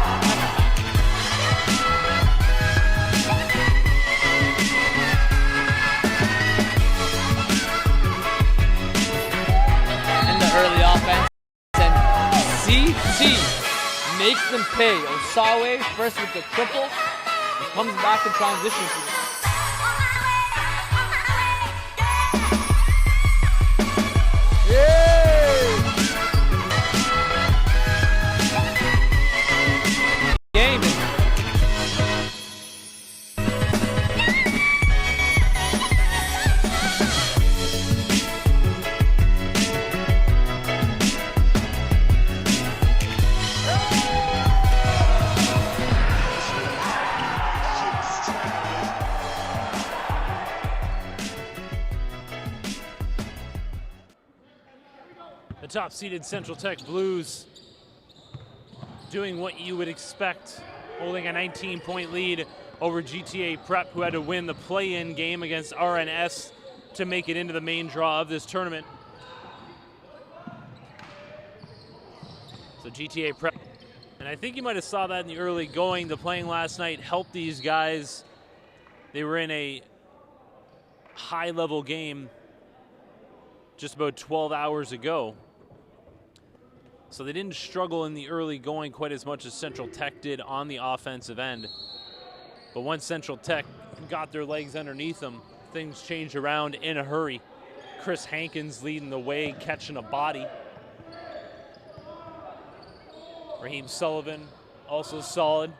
Early offense, and CT makes them pay. Osawe first with the triple, and comes back in transition. Game. The top-seeded Central Tech Blues doing what you would expect, holding a 19-point lead over GTA Prep, who had to win the play-in game against RNS to make it into the main draw of this tournament. So GTA Prep, and I think you might have saw that in the early going. The playing last night helped these guys. They were in a high-level game just about 12 hours ago. So they didn't struggle in the early going quite as much as Central Tech did on the offensive end. But once Central Tech got their legs underneath them, things changed around in a hurry. Chris Hankins leading the way, catching a body. Raheem Sullivan also solid.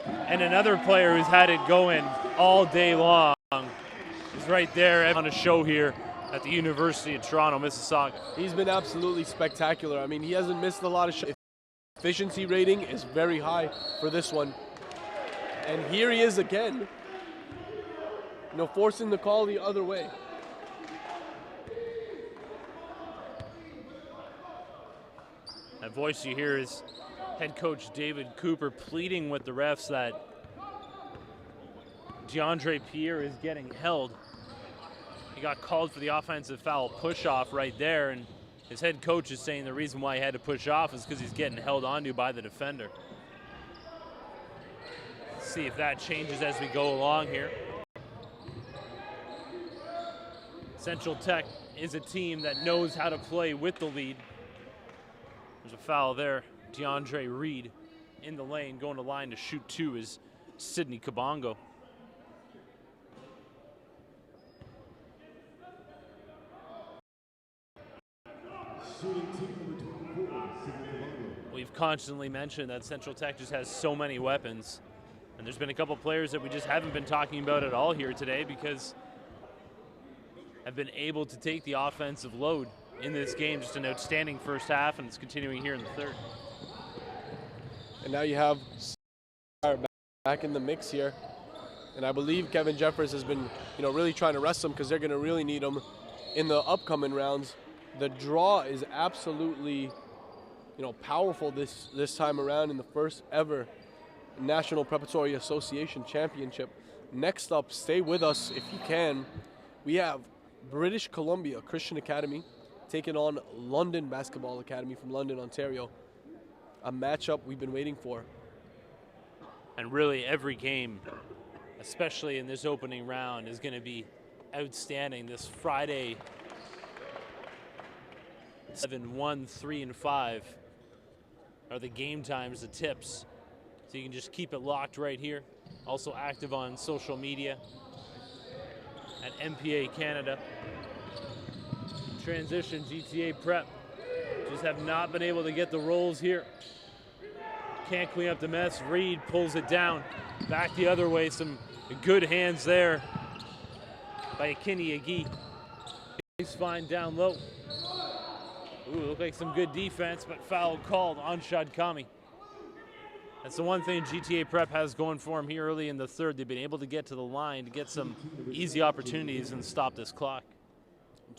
And another player who's had it going all day long is right there on a show here at the University of Toronto, Mississauga. He's been absolutely spectacular. I mean, he hasn't missed a lot of shots. Efficiency rating is very high for this one. And here he is again, forcing the call the other way. That voice you hear is head coach David Cooper pleading with the refs that DeAndre Pierre is getting held. He got called for the offensive foul push-off right there, and his head coach is saying the reason why he had to push off is because he's getting held onto by the defender. Let's see if that changes as we go along here. Central Tech is a team that knows how to play with the lead. There's a foul there. DeAndre Reed in the lane, going to line to shoot two is Sidney Kabongo. We've constantly mentioned that Central Tech just has so many weapons, and there's been a couple players that we just haven't been talking about at all here today because have been able to take the offensive load in this game. Just an outstanding first half, and it's continuing here in the third. And now you have back in the mix here, and I believe Kevin Jeffers has been, really trying to rest him because they're going to really need him in the upcoming rounds. The draw is absolutely, powerful this time around in the first ever National Preparatory Association Championship. Next up, stay with us if you can. We have British Columbia Christian Academy taking on London Basketball Academy from London, Ontario. A matchup we've been waiting for. And really every game, especially in this opening round, is going to be outstanding. This Friday, 7-1, 3 and 5 are the game times, the tips. So you can just keep it locked right here. Also active on social media at MPA Canada. Transition, GTA Prep. Just have not been able to get the rolls here. Can't clean up the mess. Reed pulls it down. Back the other way. Some good hands there by Akini Agi. He's fine down low. Ooh, looked like some good defense, but foul called on Shadkami. That's the one thing GTA Prep has going for them here early in the third. They've been able to get to the line to get some easy opportunities and stop this clock.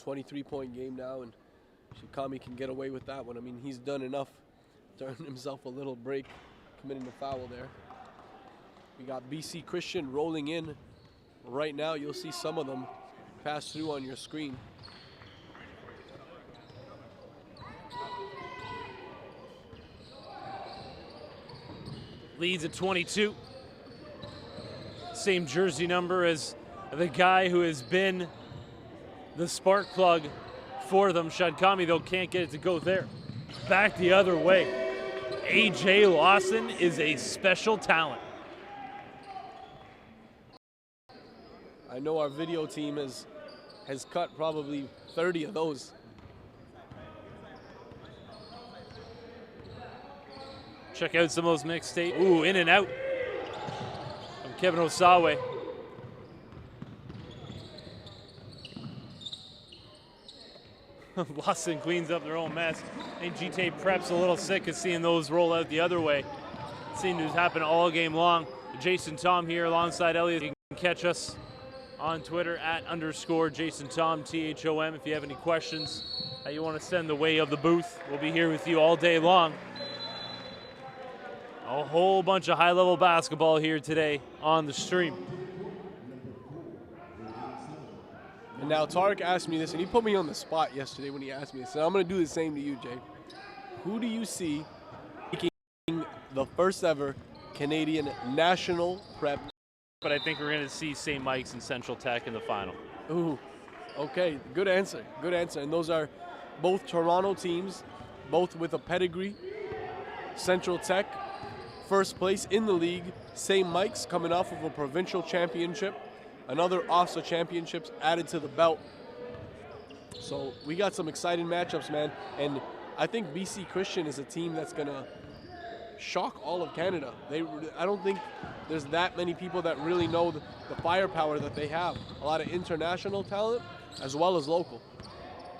23-point game now, and Shadkami can get away with that one. I mean, he's done enough to earn himself a little break, committing the foul there. We got BC Christian rolling in right now. You'll see some of them pass through on your screen. Leads at 22. Same jersey number as the guy who has been the spark plug for them. Shadkami, though, can't get it to go there. Back the other way. AJ Lawson is a special talent. I know our video team has cut probably 30 of those. Check out some of those mixtapes. Ooh, in and out from Kevin Osawe. Lawson cleans up their own mess. I think GTA Prep's a little sick of seeing those roll out the other way. It seemed to happen all game long. Jason Tom here alongside Elliot. You can catch us on Twitter at _Jason Tom, THOM. If you have any questions that you want to send the way of the booth, we'll be here with you all day long. A whole bunch of high-level basketball here today on the stream. And now Tarek asked me this, and he put me on the spot yesterday when he asked me this. So I'm going to do the same to you, Jay. Who do you see making the first ever Canadian National Prep? But I think we're going to see St. Mike's and Central Tech in the final. Ooh, okay, good answer, good answer. And those are both Toronto teams, both with a pedigree. Central Tech, first place in the league. St. Mike's coming off of a provincial championship. Another OFSA championships added to the belt. So we got some exciting matchups, man. And I think BC Christian is a team that's going to shock all of Canada. I don't think there's that many people that really know the firepower that they have. A lot of international talent as well as local.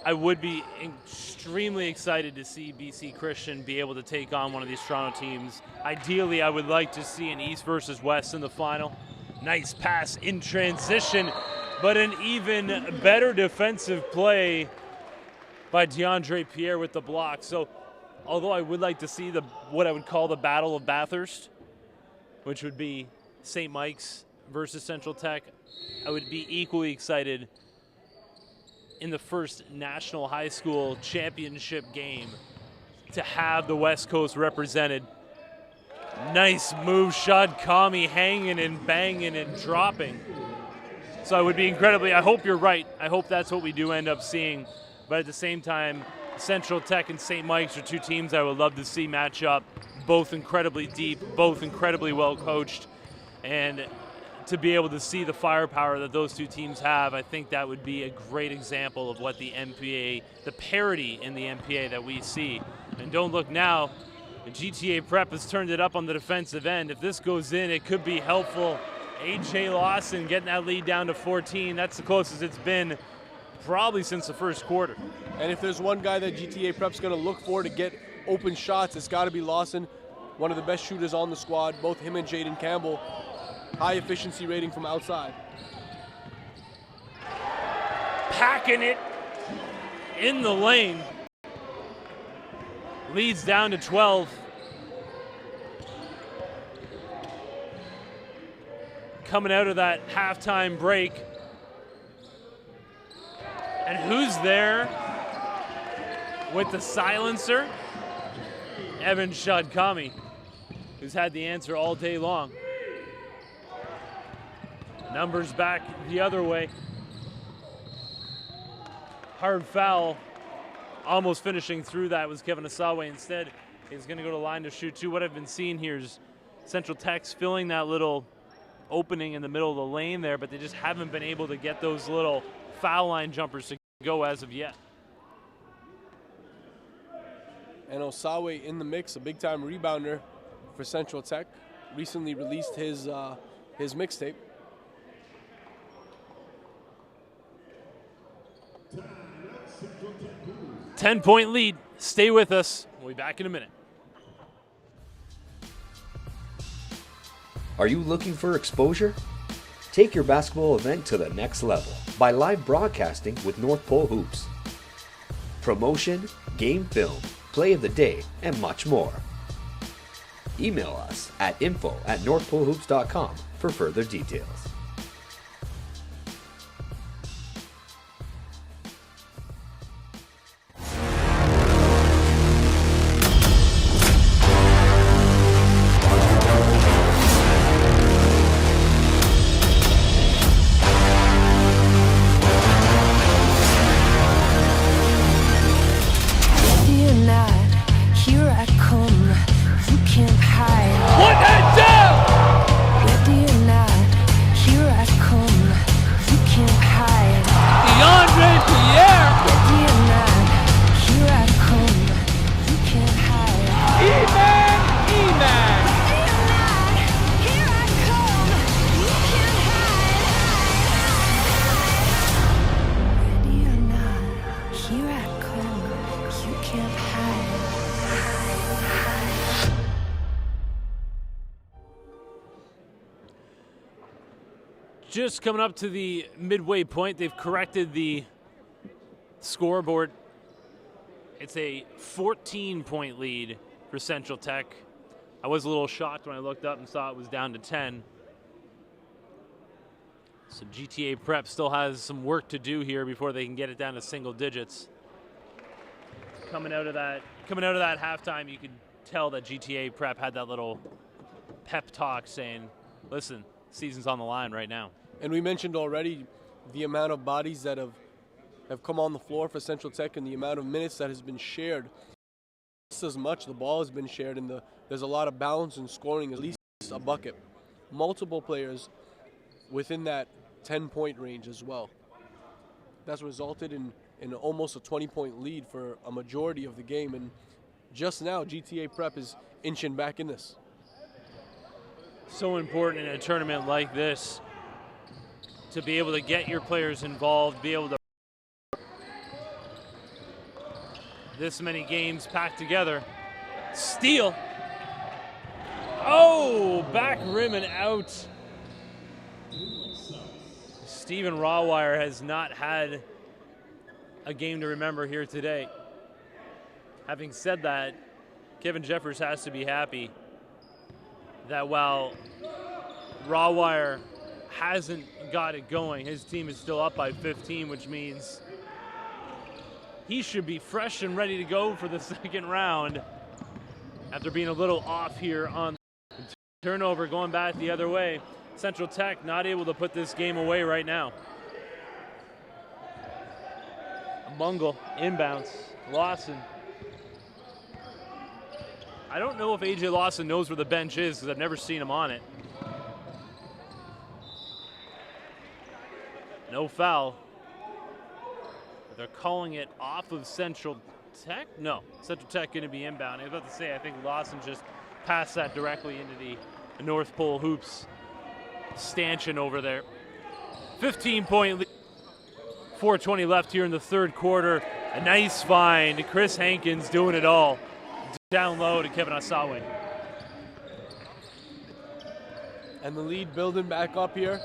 I would be extremely excited to see BC Christian be able to take on one of these Toronto teams. Ideally, I would like to see an East versus West in the final. Nice pass in transition, but an even better defensive play by DeAndre Pierre with the block. So, although I would like to see what I would call the Battle of Bathurst, which would be St. Mike's versus Central Tech, I would be equally excited in the first National High School Championship game to have the West Coast represented. Nice move, Shadkami hanging and banging and dropping. So I would be I hope you're right. I hope that's what we do end up seeing. But at the same time, Central Tech and St. Mike's are two teams I would love to see match up. Both incredibly deep, both incredibly well coached. And to be able to see the firepower that those two teams have, I think that would be a great example of what the MPA, the parity in the MPA that we see. And don't look now, the GTA Prep has turned it up on the defensive end. If this goes in, it could be helpful. AJ Lawson getting that lead down to 14. That's the closest it's been probably since the first quarter. And if there's one guy that GTA Prep's going to look for to get open shots, it's got to be Lawson, one of the best shooters on the squad. Both him and Jaden Campbell, high efficiency rating from outside. Packing it in the lane. Leads down to 12. Coming out of that halftime break, And who's there with the silencer? Evan Shadkami, who's had the answer all day long. Numbers back the other way. Hard foul. Almost finishing through that was Kevin Asawe. Instead, he's going to go to the line to shoot two. What I've been seeing here is Central Tech's filling that little opening in the middle of the lane there, but they just haven't been able to get those little foul line jumpers to go as of yet. And Osawe in the mix, a big-time rebounder for Central Tech. Recently released his mixtape. Ten-point lead. Stay with us. We'll be back in a minute. Are you looking for exposure? Take your basketball event to the next level by live broadcasting with North Pole Hoops. Promotion, game film, play of the day, and much more. Email us at info@northpolehoops.com for further details. Just coming up to the midway point, they've corrected the scoreboard. It's a 14-point lead for Central Tech. I was a little shocked when I looked up and saw it was down to 10. So GTA Prep still has some work to do here before they can get it down to single digits. Coming out of that halftime, you could tell that GTA Prep had that little pep talk saying, listen, season's on the line right now. And we mentioned already the amount of bodies that have come on the floor for Central Tech and the amount of minutes that has been shared. Just as much, the ball has been shared, and there's a lot of balance in scoring, at least a bucket. Multiple players within that 10-point range as well. That's resulted in almost a 20-point lead for a majority of the game, and just now GTA Prep is inching back in this. So important in a tournament like this to be able to get your players involved, be able to this many games packed together. Steal. Oh, back rim and out. Stephen Rawwire has not had a game to remember here today. Having said that, Kevin Jeffers has to be happy that while Rawwire hasn't got it going, his team is still up by 15, which means he should be fresh and ready to go for the second round after being a little off here on the turnover. Going back the other way, Central Tech not able to put this game away right now. Mungle inbounds. Lawson. I don't know if AJ Lawson knows where the bench is because I've never seen him on it. No foul. They're calling it off of Central Tech? No, Central Tech going to be inbound. I was about to say, I think Lawson just passed that directly into the North Pole Hoops stanchion over there. 15-point lead. 4:20 left here in the third quarter. A nice find. Chris Hankins doing it all. Down low to Kevin Asawe. And the lead building back up here.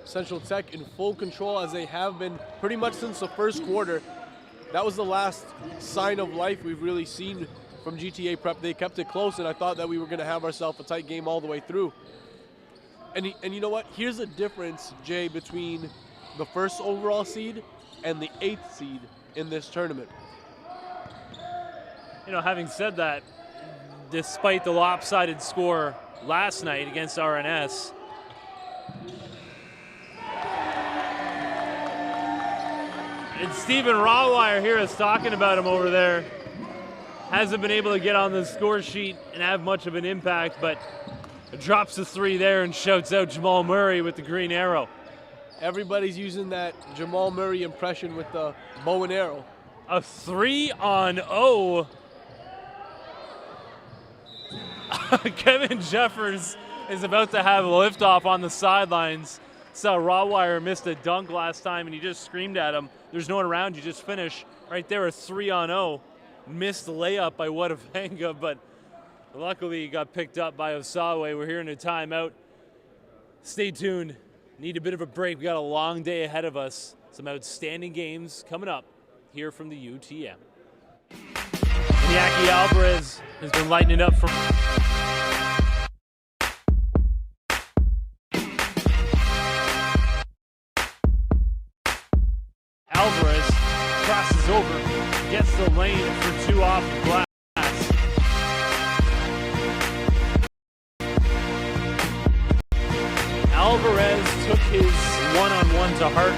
Central Tech in full control as they have been pretty much since the first quarter. That was the last sign of life we've really seen from GTA Prep. They kept it close, and I thought that we were going to have ourselves a tight game all the way through. And you know what? Here's a difference, Jay, between the first overall seed and the 8th seed in this tournament. You know, having said that, despite the lopsided score last night against RNS, and Stephen Rawwire here is talking about him over there. Hasn't been able to get on the score sheet and have much of an impact, but drops the 3 there and shouts out Jamal Murray with the green arrow. Everybody's using that Jamal Murray impression with the bow and arrow. A 3-on-0. Kevin Jeffers is about to have a liftoff on the sidelines. Saw Rawwire missed a dunk last time, and he just screamed at him, "There's no one around, you just finish." Right there, a 3-on-0. Missed the layup by Wadavanga, but luckily he got picked up by Osawe. We're here in a timeout. Stay tuned. Need a bit of a break. We got a long day ahead of us. Some outstanding games coming up here from the UTM. Iñaki Alvarez has been lighting it up for Alvarez crosses over, gets the lane for 2 off the glass. Alvarez took his one-on-one to heart.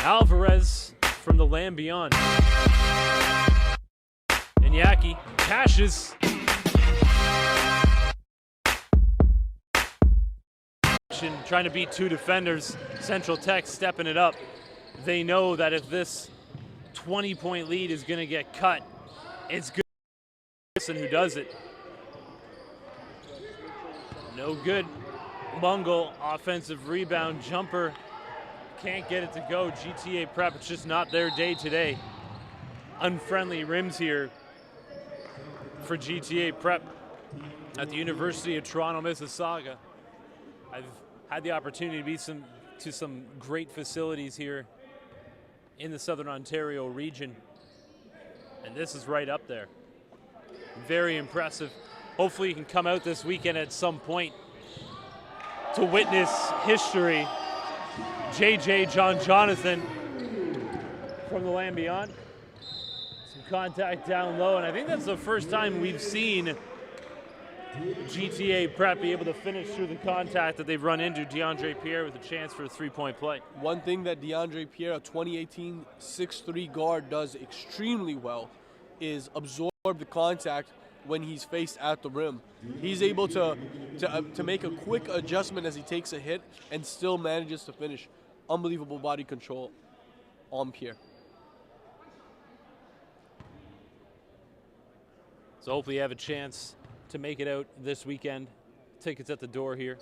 Alvarez from the land beyond. Iñaki cashes. Trying to beat 2 defenders. Central Tech stepping it up. They know that if this 20-point lead is going to get cut, it's good person who does it. No good. Mungle, offensive rebound, jumper. Can't get it to go. GTA Prep, it's just not their day today. Unfriendly rims here for GTA Prep at the University of Toronto, Mississauga. I've had the opportunity to be to some great facilities here in the Southern Ontario region, and this is right up there. Very impressive. Hopefully you can come out this weekend at some point to witness history. JJ Jonathan from the land beyond. Some contact down low, and I think that's the first time we've seen GTA Prep be able to finish through the contact that they've run into. DeAndre Pierre with a chance for a 3-point play. One thing that DeAndre Pierre, a 2018 6'3" guard, does extremely well is absorb the contact when he's faced at the rim. He's able to make a quick adjustment as he takes a hit and still manages to finish. Unbelievable body control on Pierre. So hopefully you have a chance to make it out this weekend. Tickets at the door here.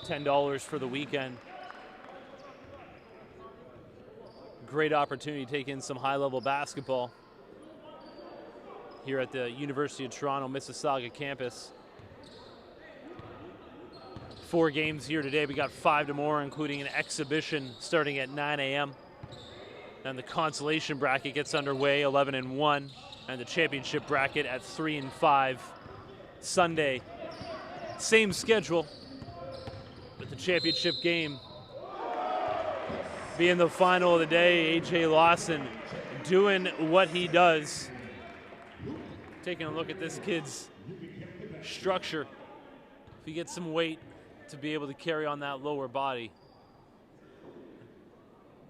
$10 for the weekend. Great opportunity to take in some high-level basketball here at the University of Toronto Mississauga campus. 4 games here today. We got 5 tomorrow, including an exhibition starting at 9 a.m. And the consolation bracket gets underway 11-1, and the championship bracket at 3-5 Sunday. Same schedule, but the championship game being the final of the day. AJ Lawson doing what he does. Taking a look at this kid's structure. If he gets some weight to be able to carry on that lower body,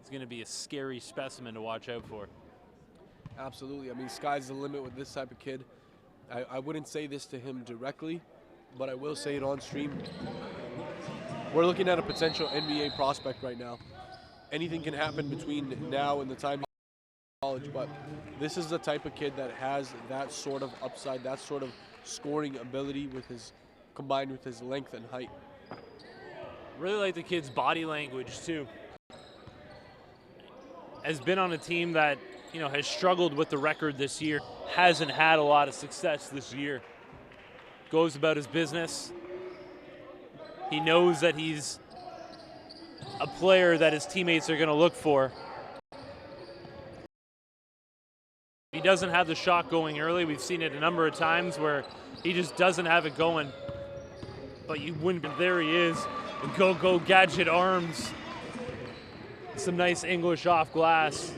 it's going to be a scary specimen to watch out for. Absolutely. I mean, sky's the limit with this type of kid. I wouldn't say this to him directly, but I will say it on stream. We're looking at a potential NBA prospect right now. Anything can happen between now and the time he's in college, but this is the type of kid that has that sort of upside, that sort of scoring ability with his combined with his length and height. Really like the kid's body language too. Has been on a team that has struggled with the record this year, hasn't had a lot of success this year. Goes about his business. He knows that he's a player that his teammates are going to look for. He doesn't have the shot going early. We've seen it a number of times where he just doesn't have it going. But you wouldn't. There he is. The go gadget arms. Some nice English off glass.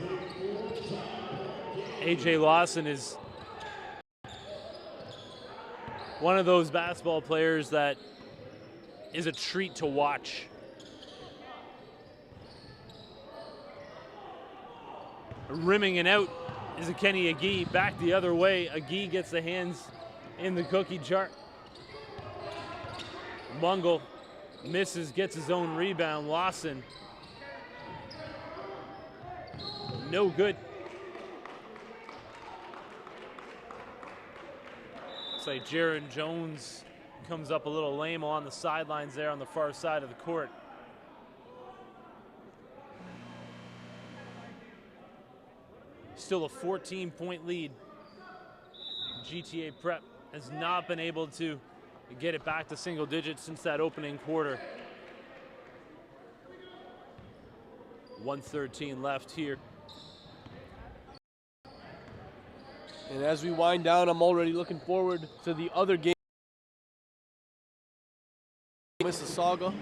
AJ Lawson is one of those basketball players that is a treat to watch. Rimming it out is a Kenny Agee. Back the other way. Agee gets the hands in the cookie jar. Mungle misses, gets his own rebound. Lawson, no good. Looks like Jaron Jones comes up a little lame on the sidelines there on the far side of the court. Still a 14-point lead. GTA Prep has not been able to get it back to single digits since that opening quarter. 1:13 left here. And as we wind down, I'm already looking forward to the other game. Mississauga.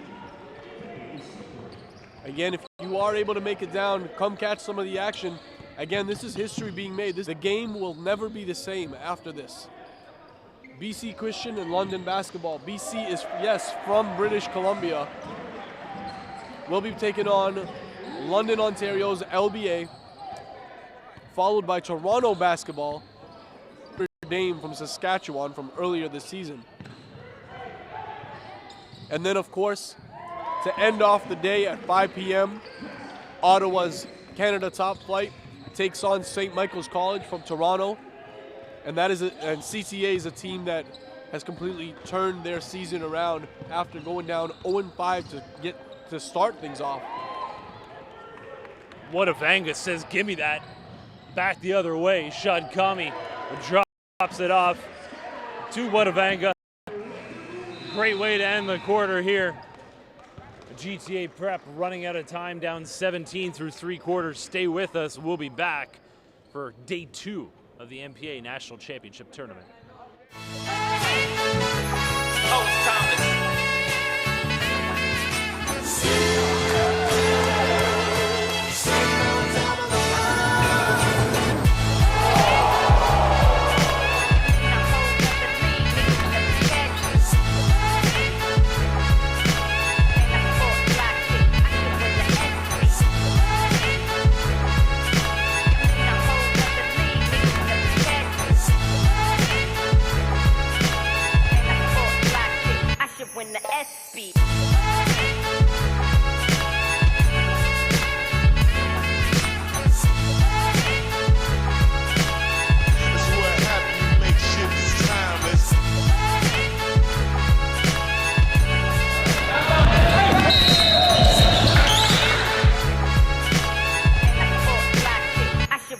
Again, if you are able to make it down, come catch some of the action. Again, this is history being made. The game will never be the same after this. BC Christian and London basketball. BC is, yes, from British Columbia. We'll be taking on London, Ontario's LBA, followed by Toronto basketball, Dame from Saskatchewan from earlier this season. And then, of course, to end off the day at 5 p.m., Ottawa's Canada Top Flight takes on St. Michael's College from Toronto. And and CCA is a team that has completely turned their season around after going down 0-5 to start things off. Wadavanga says, "Give me that." Back the other way. Shad Kami drops it off to Wadavanga. Great way to end the quarter here. GTA Prep running out of time, down 17 through 3 quarters. Stay with us. We'll be back for day 2 of the MPA National Championship Tournament.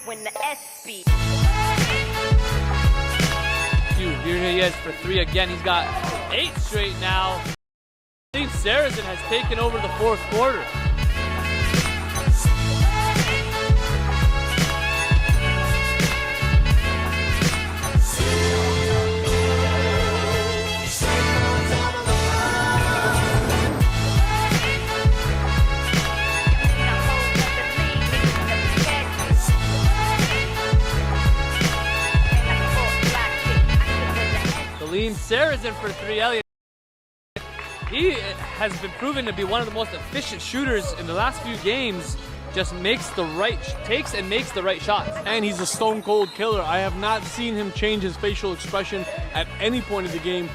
When the SB. Here he is for 3 again. He's got 8 straight now. Dean Saracen has taken over the 4th quarter. Dean Saracen for 3. Elliot. He has been proven to be one of the most efficient shooters in the last few games. Just takes and makes the right shots. And he's a stone cold killer. I have not seen him change his facial expression at any point of the game.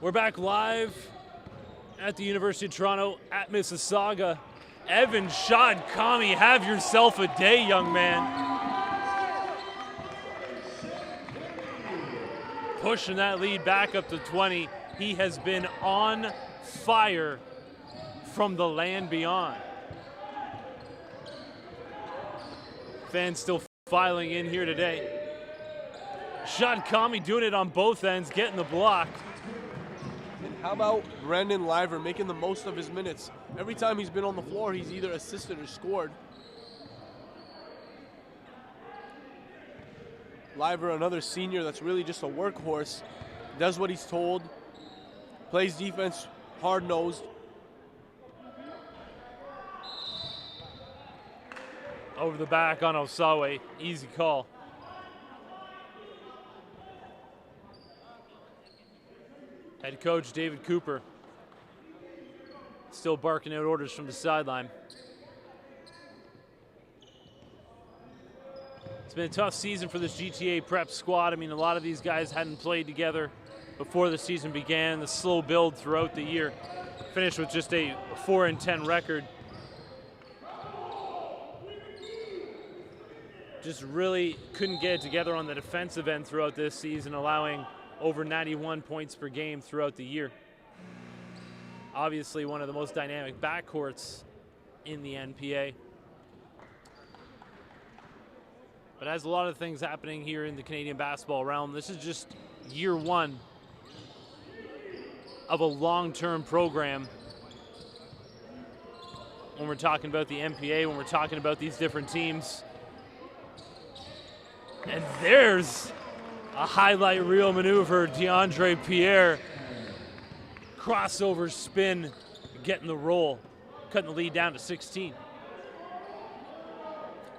We're back live at the University of Toronto at Mississauga. Evan Shadkami, have yourself a day, young man. Pushing that lead back up to 20. He has been on fire from the land beyond. Fans still filing in here today. Shadkami doing it on both ends, getting the block. And how about Brendan Liver making the most of his minutes? Every time he's been on the floor, he's either assisted or scored. Liver, another senior that's really just a workhorse, does what he's told, plays defense hard-nosed. Over the back on Osawe, easy call. Head coach David Cooper still barking out orders from the sideline. It's been a tough season for this GTA prep squad. I mean, a lot of these guys hadn't played together before the season began. The slow build throughout the year. Finished with just a 4-10 record. Just really couldn't get it together on the defensive end throughout this season, allowing over 91 points per game throughout the year. Obviously one of the most dynamic backcourts in the NPA. But as a lot of things happening here in the Canadian basketball realm, this is just year one of a long-term program. When we're talking about the NPA, when we're talking about these different teams. And there's a highlight reel maneuver, DeAndre Pierre. Crossover spin, getting the roll, cutting the lead down to 16.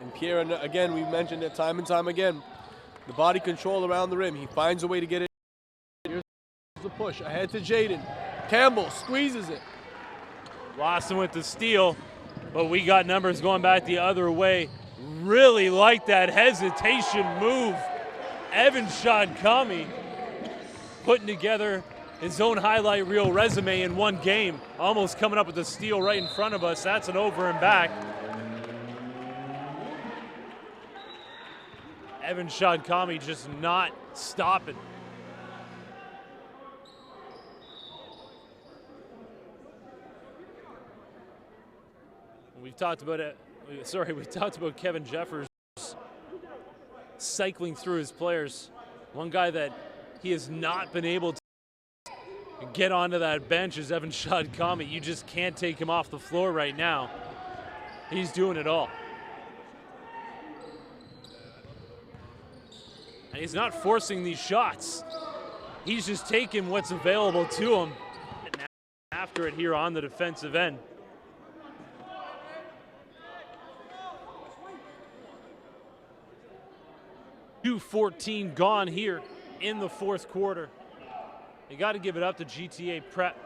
And Pierre, again, we mentioned it time and time again, the body control around the rim. He finds a way to get it. Here's the push, ahead to Jaden. Campbell squeezes it. Lawson with the steal, but we got numbers going back the other way. Really like that hesitation move. Evan Shadkami putting together his own highlight reel resume in one game. Almost coming up with a steal right in front of us. That's an over and back. Evan Shadkami just not stopping. We've talked about it. Sorry, we talked about Kevin Jeffers cycling through his players. One guy that he has not been able to get onto that bench is Evan Shadkami. You just can't take him off the floor right now. He's doing it all. And he's not forcing these shots. He's just taking what's available to him and after it here on the defensive end. 2:14 gone here in the fourth quarter. You got to give it up to GTA Prep.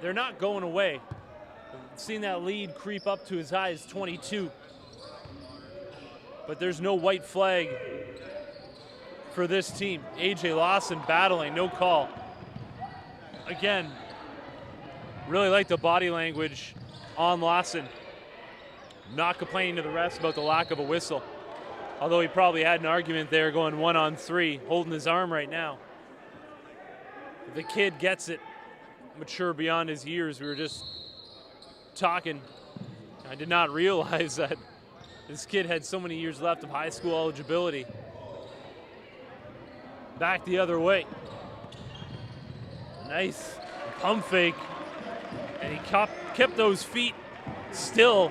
They're not going away. I've seen that lead creep up to as high as 22. But there's no white flag for this team. AJ Lawson battling, no call. Again, really like the body language on Lawson. Not complaining to the refs about the lack of a whistle. Although he probably had an argument there going 1-on-3, holding his arm right now. The kid gets it, mature beyond his years. We were just talking. I did not realize that this kid had so many years left of high school eligibility. Back the other way. Nice pump fake. And he kept those feet still,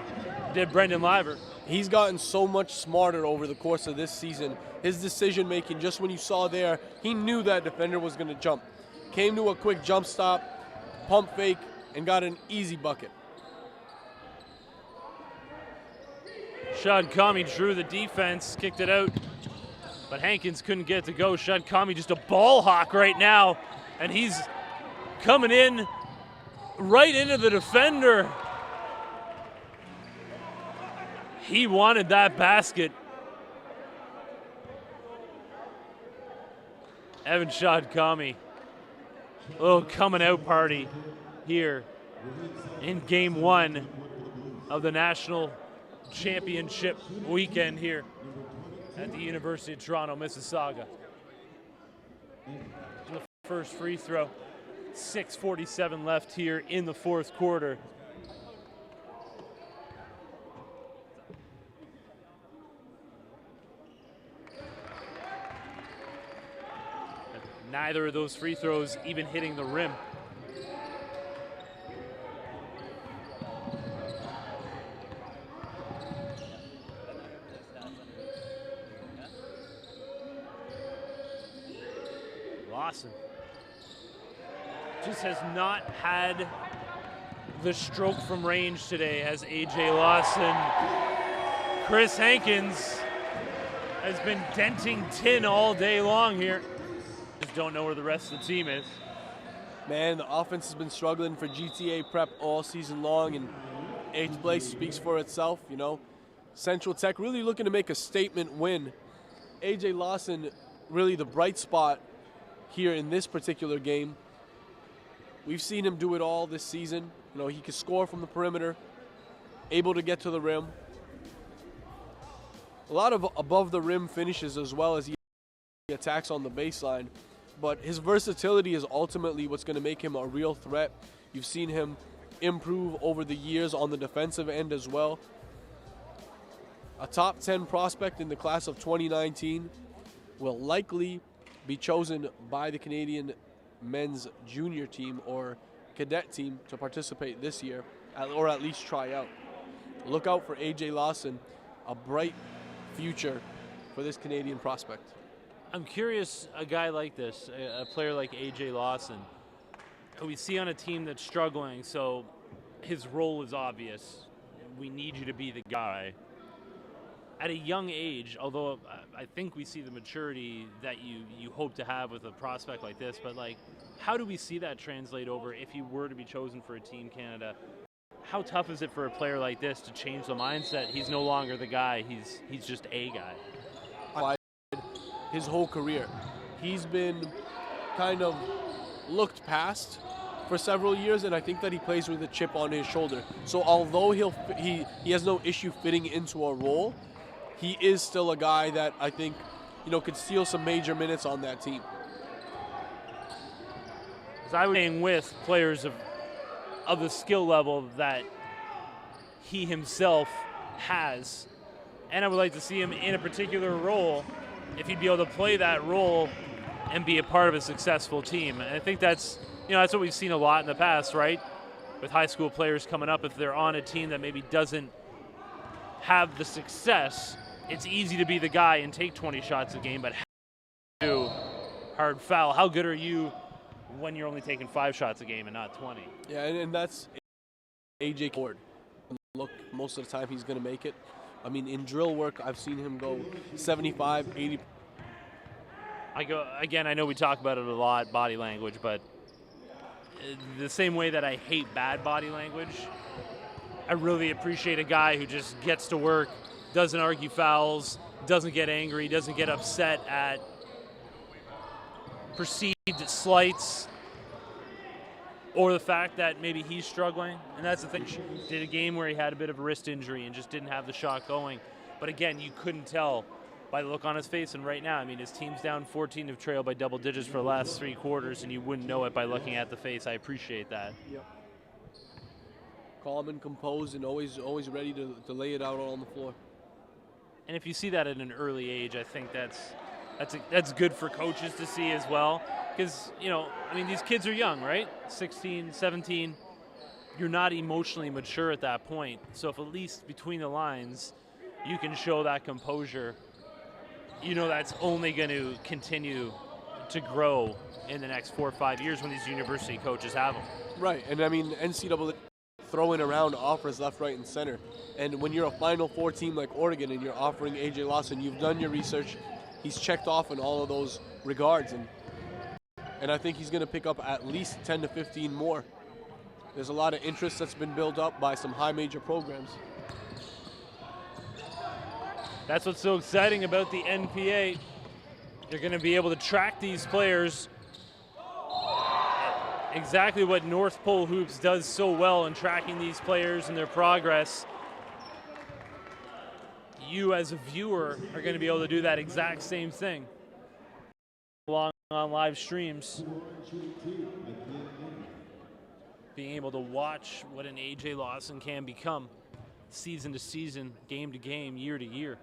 did Brendan Liver. He's gotten so much smarter over the course of this season. His decision making, just when you saw there, he knew that defender was going to jump. Came to a quick jump stop, pump fake, and got an easy bucket. Shadkami drew the defense, kicked it out, but Hankins couldn't get it to go. Shadkami just a ball hawk right now, and he's coming in right into the defender. He wanted that basket. Evan Shadkami, a little coming out party here in game one of the national championship weekend here at the University of Toronto, Mississauga. The first free throw, 6:47 left here in the fourth quarter. Neither of those free throws even hitting the rim. Lawson just has not had the stroke from range today, as A.J. Lawson. Chris Hankins has been denting tin all day long here. Just don't know where the rest of the team is. Man, the offense has been struggling for GTA Prep all season long, and 8th place speaks for itself. You know, Central Tech really looking to make a statement win. A.J. Lawson, really the bright spot here in this particular game. We've seen him do it all this season. You know, he can score from the perimeter, able to get to the rim. A lot of above the rim finishes as well as he attacks on the baseline. But his versatility is ultimately what's going to make him a real threat. You've seen him improve over the years on the defensive end as well. A top 10 prospect in the class of 2019 will likely be chosen by the Canadian men's junior team or cadet team to participate this year, or at least try out. Look out for A.J. Lawson, a bright future for this Canadian prospect. I'm curious, a guy like this, a player like A.J. Lawson, who we see on a team that's struggling, so his role is obvious. We need you to be the guy. At a young age, although I think we see the maturity that you hope to have with a prospect like this, but like, how do we see that translate over if he were to be chosen for a Team Canada? How tough is it for a player like this to change the mindset? He's no longer the guy, he's just a guy. His whole career, he's been kind of looked past for several years, and I think that he plays with a chip on his shoulder. So although he has no issue fitting into a role, he is still a guy that I think, you know, could steal some major minutes on that team. As I was saying, with players of the skill level that he himself has, and I would like to see him in a particular role, if he'd be able to play that role and be a part of a successful team. And I think that's, you know, that's what we've seen a lot in the past, right? With high school players coming up, if they're on a team that maybe doesn't have the success, it's easy to be the guy and take 20 shots a game, but how do you hard foul? How good are you when you're only taking 5 shots a game and not 20? Yeah, and that's A.J. Ford. Look, most of the time he's going to make it. I mean, in drill work, I've seen him go 75, 80. I know we talk about it a lot, body language, but the same way that I hate bad body language, I really appreciate a guy who just gets to work, doesn't argue fouls, doesn't get angry, doesn't get upset at perceived slights or the fact that maybe he's struggling. And that's the thing. Did a game where he had a bit of a wrist injury and just didn't have the shot going. But again, you couldn't tell by the look on his face. And right now, I mean, his team's down 14 to trail by double digits for the last 3 quarters, and you wouldn't know it by looking at the face. I appreciate that. Yep. Calm and composed and always ready to lay it out on the floor. And if you see that at an early age, I think that's good for coaches to see as well. Because, you know, I mean, these kids are young, right? 16, 17. You're not emotionally mature at that point. So if at least between the lines you can show that composure, you know that's only going to continue to grow in the next 4 or 5 years when these university coaches have them. Right, and I mean, NCAA throwing around offers left, right, and center. And when you're a Final Four team like Oregon and you're offering A.J. Lawson, you've done your research. He's checked off in all of those regards. And I think he's going to pick up at least 10 to 15 more. There's a lot of interest that's been built up by some high major programs. That's what's so exciting about the NPA. You're going to be able to track these players exactly what North Pole Hoops does so well in tracking these players and their progress. You as a viewer are going to be able to do that exact same thing along on live streams. Being able to watch what an AJ Lawson can become season to season, game to game, year to year.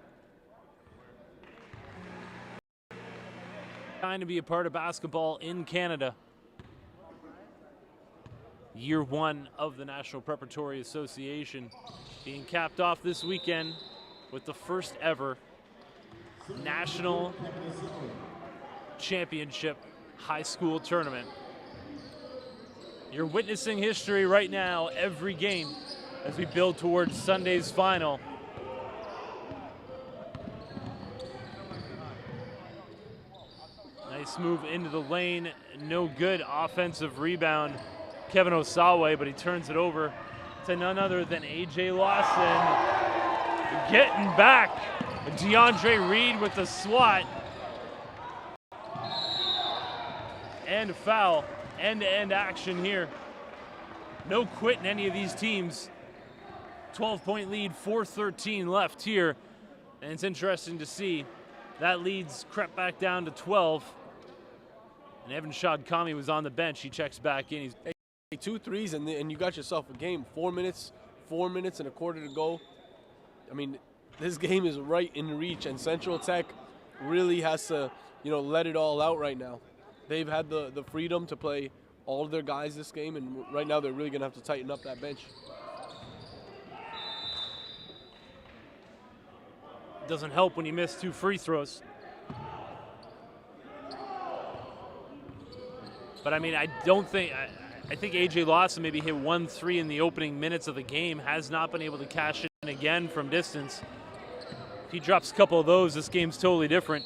Trying to be a part of basketball in Canada. Year one of the National Preparatory Association being capped off this weekend with the first ever National Championship High School Tournament. You're witnessing history right now, every game, as we build towards Sunday's final. Nice move into the lane, no good offensive rebound. Kevin Osawe, but he turns it over to none other than AJ Lawson. Getting back, DeAndre Reed with the swat. And a foul, end-to-end action here. No quit in any of these teams. 12-point lead, 4:13 left here. And it's interesting to see that lead's crept back down to 12. And Evan Shadkami was on the bench. He checks back in. He's 2 threes and you got yourself a game. 4 minutes and a quarter to go. I mean, this game is right in reach, and Central Tech really has to, let it all out right now. They've had the freedom to play all of their guys this game, and right now they're really going to have to tighten up that bench. Doesn't help when you miss 2 free throws. But I mean, I think AJ Lawson maybe hit 1 3 in the opening minutes of the game, has not been able to cash in again from distance. If he drops a couple of those, this game's totally different.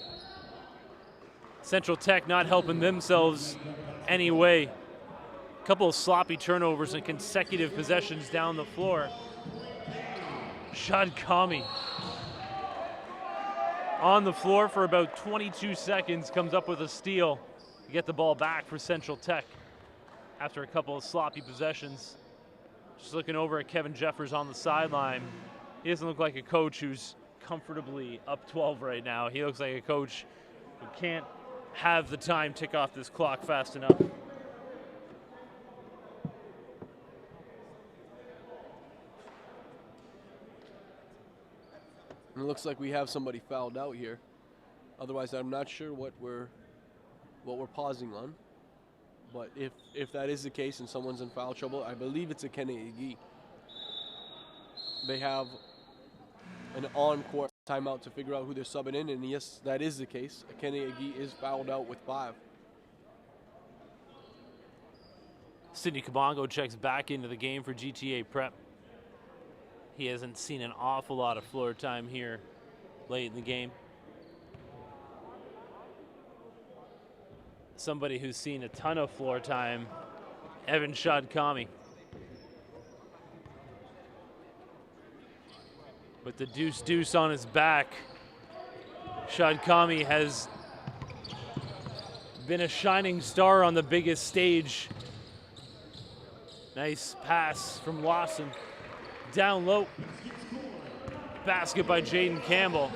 Central Tech not helping themselves anyway. A couple of sloppy turnovers and consecutive possessions down the floor. Shadkami on the floor for about 22 seconds, comes up with a steal to get the ball back for Central Tech after a couple of sloppy possessions. Just looking over at Kevin Jeffers on the sideline. He doesn't look like a coach who's comfortably up 12 right now. He looks like a coach who can't have the time tick off this clock fast enough. And it looks like we have somebody fouled out here. Otherwise, I'm not sure what we're pausing on. But if that is the case and someone's in foul trouble, I believe it's Akene Igi. They have an on-court timeout to figure out who they're subbing in, and yes, that is the case. Akene Igi is fouled out with 5. Sidney Kabongo checks back into the game for GTA Prep. He hasn't seen an awful lot of floor time here late in the game. Somebody who's seen a ton of floor time, Evan Shadkami. With the deuce on his back, Shadkami has been a shining star on the biggest stage. Nice pass from Lawson. Down low. Basket by Jaden Campbell.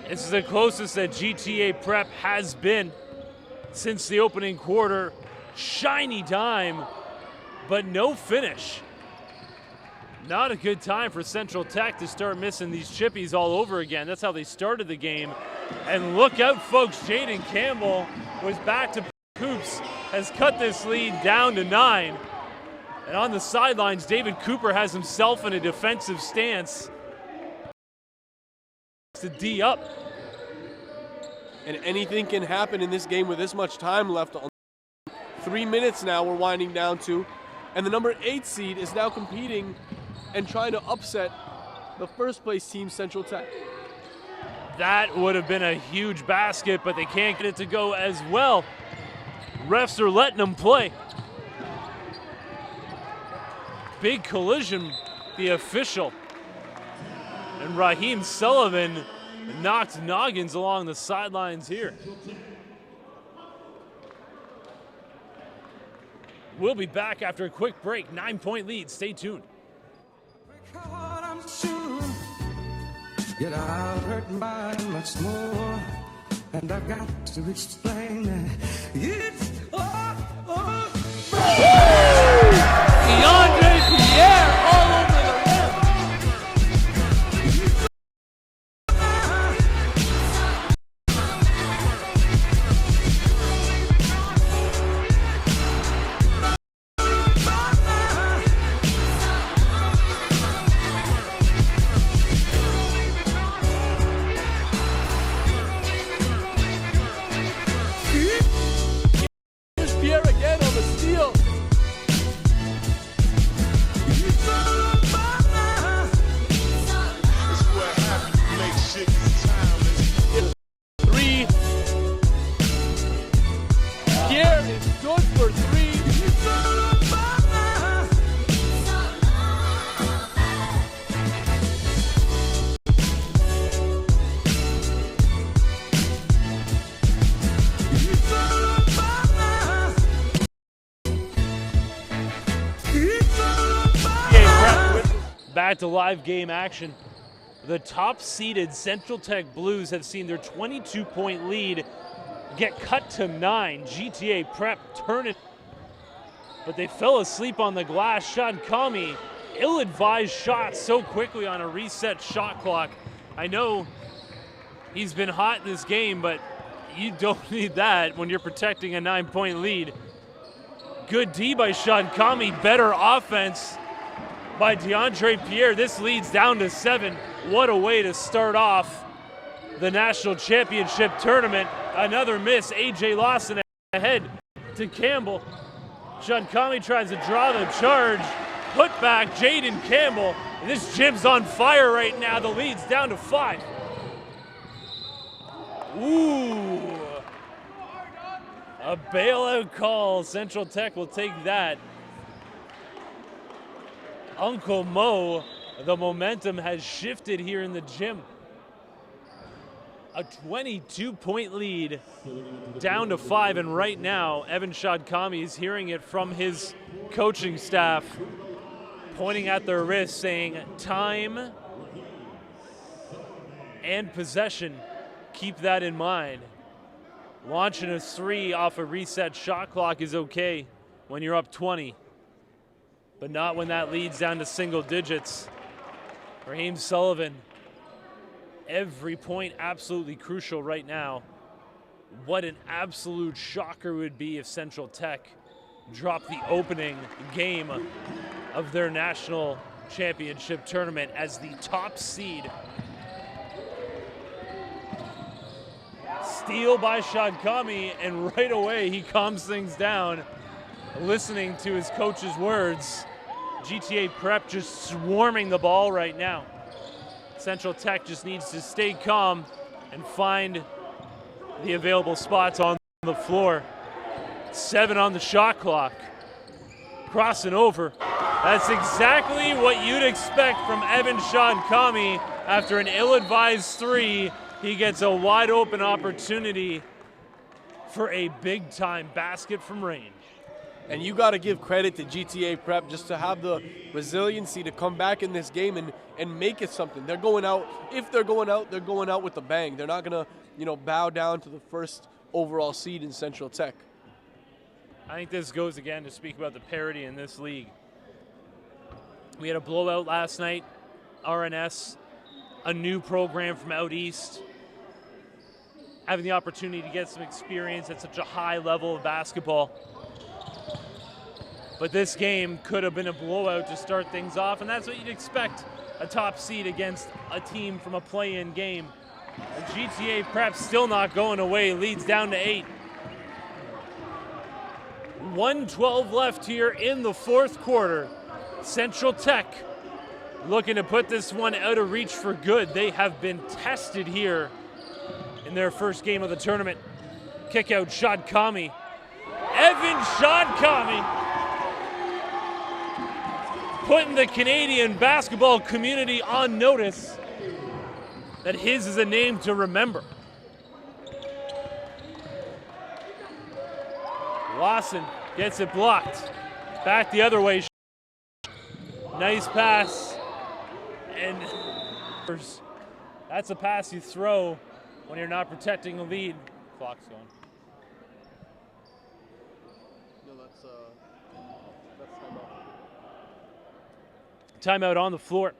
This is the closest that GTA Prep has been since the opening quarter. Shiny dime, but no finish. Not a good time for Central Tech to start missing these chippies all over again. That's how they started the game. And look out, folks, Jaden Campbell was back to hoops, has cut this lead down to 9. And on the sidelines, David Cooper has himself in a defensive stance to D up. And anything can happen in this game with this much time left. 3 minutes now we're winding down to. And the number 8 seed is now competing and trying to upset the first place team, Central Tech. That would have been a huge basket, but they can't get it to go as well. Refs are letting them play. Big collision, the official. And Raheem Sullivan knocked noggins along the sidelines here. We'll be back after a quick break. 9-point lead. Stay tuned. Yet I'll hurt by much more, and I've got to explain that it's DeAndre Pierre all over the rim. Pierre again on the steal. Three. Pierre is good for three. Back to live game action. The top-seeded Central Tech Blues have seen their 22-point lead get cut to 9. GTA Prep turn it, but they fell asleep on the glass. Sean Kami, ill-advised shot so quickly on a reset shot clock. I know he's been hot in this game, but you don't need that when you're protecting a 9-point lead. Good D by Sean Kami, better offense by DeAndre Pierre. This leads down to 7. What a way to start off the national championship tournament. Another miss. AJ Lawson ahead to Campbell. Sean Kami tries to draw the charge. Put back Jaden Campbell. This gym's on fire right now. The lead's down to 5. Ooh. A bailout call. Central Tech will take that. Uncle Mo, the momentum has shifted here in the gym. A 22-point lead, down to 5, and right now, Evan Shadkami is hearing it from his coaching staff, pointing at their wrists, saying, time and possession, keep that in mind. Launching a 3 off a reset shot clock is okay when you're up 20. But not when that leads down to single digits. Raheem Sullivan, every point absolutely crucial right now. What an absolute shocker it would be if Central Tech dropped the opening game of their national championship tournament as the top seed. Steal by Shadkami, and right away he calms things down, listening to his coach's words. GTA Prep just swarming the ball right now. Central Tech just needs to stay calm and find the available spots on the floor. 7 on the shot clock. Crossing over. That's exactly what you'd expect from Evan Shadkami after an ill-advised 3. He gets a wide open opportunity for a big-time basket from range. And you got to give credit to GTA Prep just to have the resiliency to come back in this game and make it something. They're going out. If they're going out with a bang. They're not going to, bow down to the first overall seed in Central Tech. I think this goes again to speak about the parity in this league. We had a blowout last night. RNS, a new program from out east, having the opportunity to get some experience at such a high level of basketball. But this game could have been a blowout to start things off, and that's what you'd expect, a top seed against a team from a play-in game. The GTA Prep still not going away, leads down to 8. 1:12 left here in the fourth quarter. Central Tech looking to put this one out of reach for good. They have been tested here in their first game of the tournament. Kick out Shadkami. Evan Shadkami putting the Canadian basketball community on notice that his is a name to remember. Lawson gets it blocked. Back the other way. Nice pass. And that's a pass you throw when you're not protecting a lead. Clock's going. No, that's timeout. Timeout on the floor.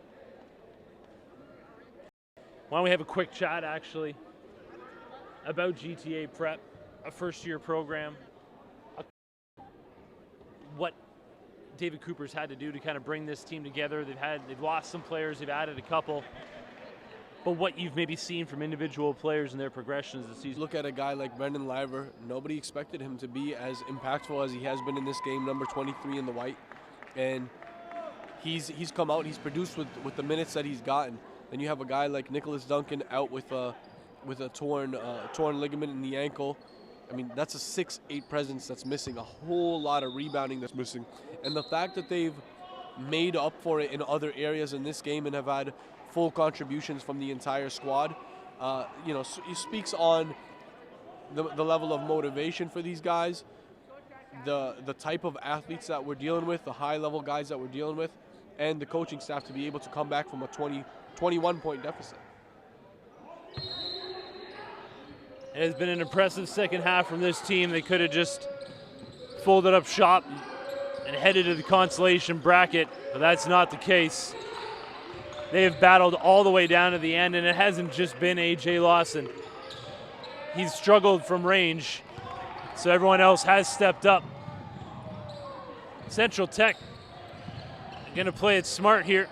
Why don't we have a quick chat, actually, about GTA Prep, a first-year program, what David Cooper's had to do to kind of bring this team together. They've lost some players, they've added a couple, but what you've maybe seen from individual players and their progressions this season. Look at a guy like Brendan Liver. Nobody expected him to be as impactful as he has been in this game, number 23 in the white, and he's come out, he's produced with the minutes that he's gotten. Then you have a guy like Nicholas Duncan out with a torn ligament in the ankle. I mean, that's a 6'8" presence that's missing, a whole lot of rebounding that's missing. And the fact that they've made up for it in other areas in this game and have had full contributions from the entire squad, it speaks on the level of motivation for these guys, the type of athletes that we're dealing with, the high-level guys that we're dealing with, and the coaching staff to be able to come back from a 21-point deficit. It has been an impressive second half from this team. They could have just folded up shop and headed to the consolation bracket, but that's not the case. They have battled all the way down to the end, and it hasn't just been A.J. Lawson. He's struggled from range, so everyone else has stepped up. Central Tech going to play it smart here.